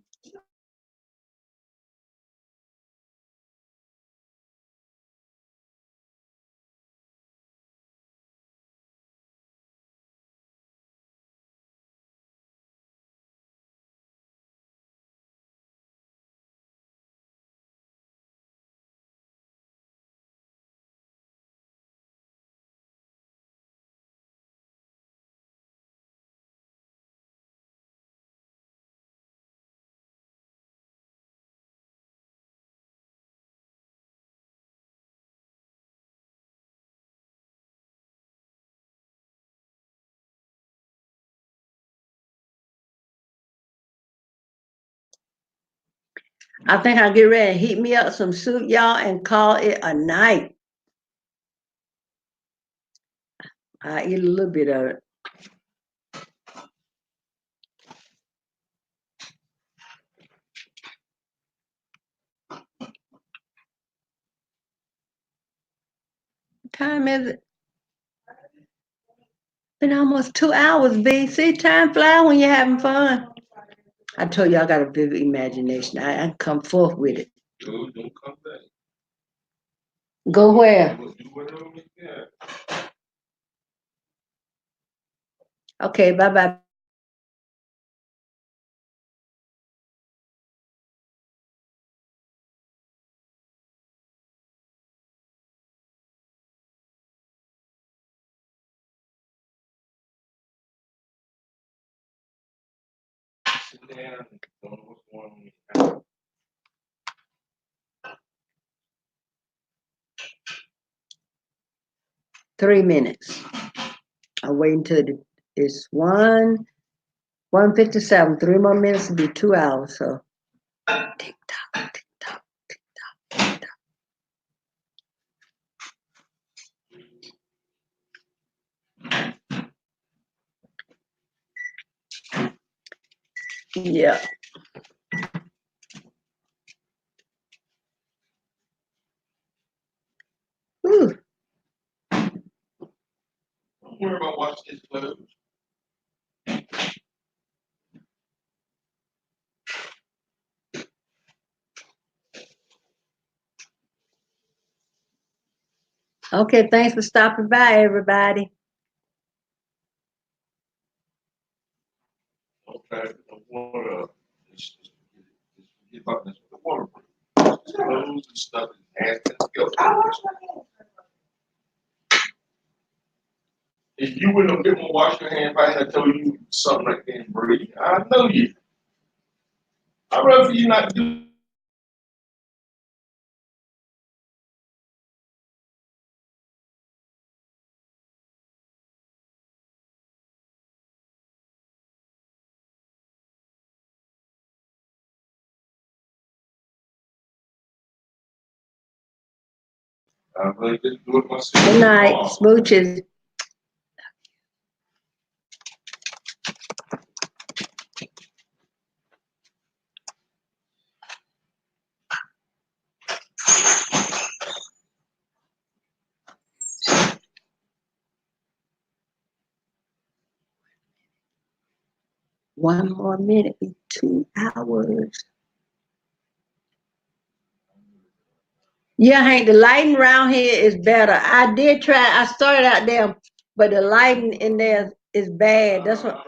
I think I'll get ready and heat me up some soup, y'all, and call it a night. I eat a little bit of it. What time is it? Been almost 2 hours, B. See, time fly when you're having fun. I told you I got a vivid imagination. I come forth with it. Don't come back. Go where? We'll do whatever we can. Okay, bye-bye. Sit down and don't know what's going on. 3 minutes. I'm waiting till it's 1:57. 3 more minutes will be 2 hours. So tick tock, tick tock, tick tock, tick tock. Yeah. Whew. Don't worry about washing his clothes. Okay, thanks for stopping by, everybody. Don't try to put the water up. Just forget about this with the water. Clothes and stuff is nasty and filthy. If you wouldn't have been wash your hands, if I had told you something like that and breathe, I know you. I'd rather you not do. I'd rather just do it myself. Good night. Smooches. One more minute, 2 hours. Yeah, Hank, the lighting around here is better. I started out there, but the lighting in there is bad. That's what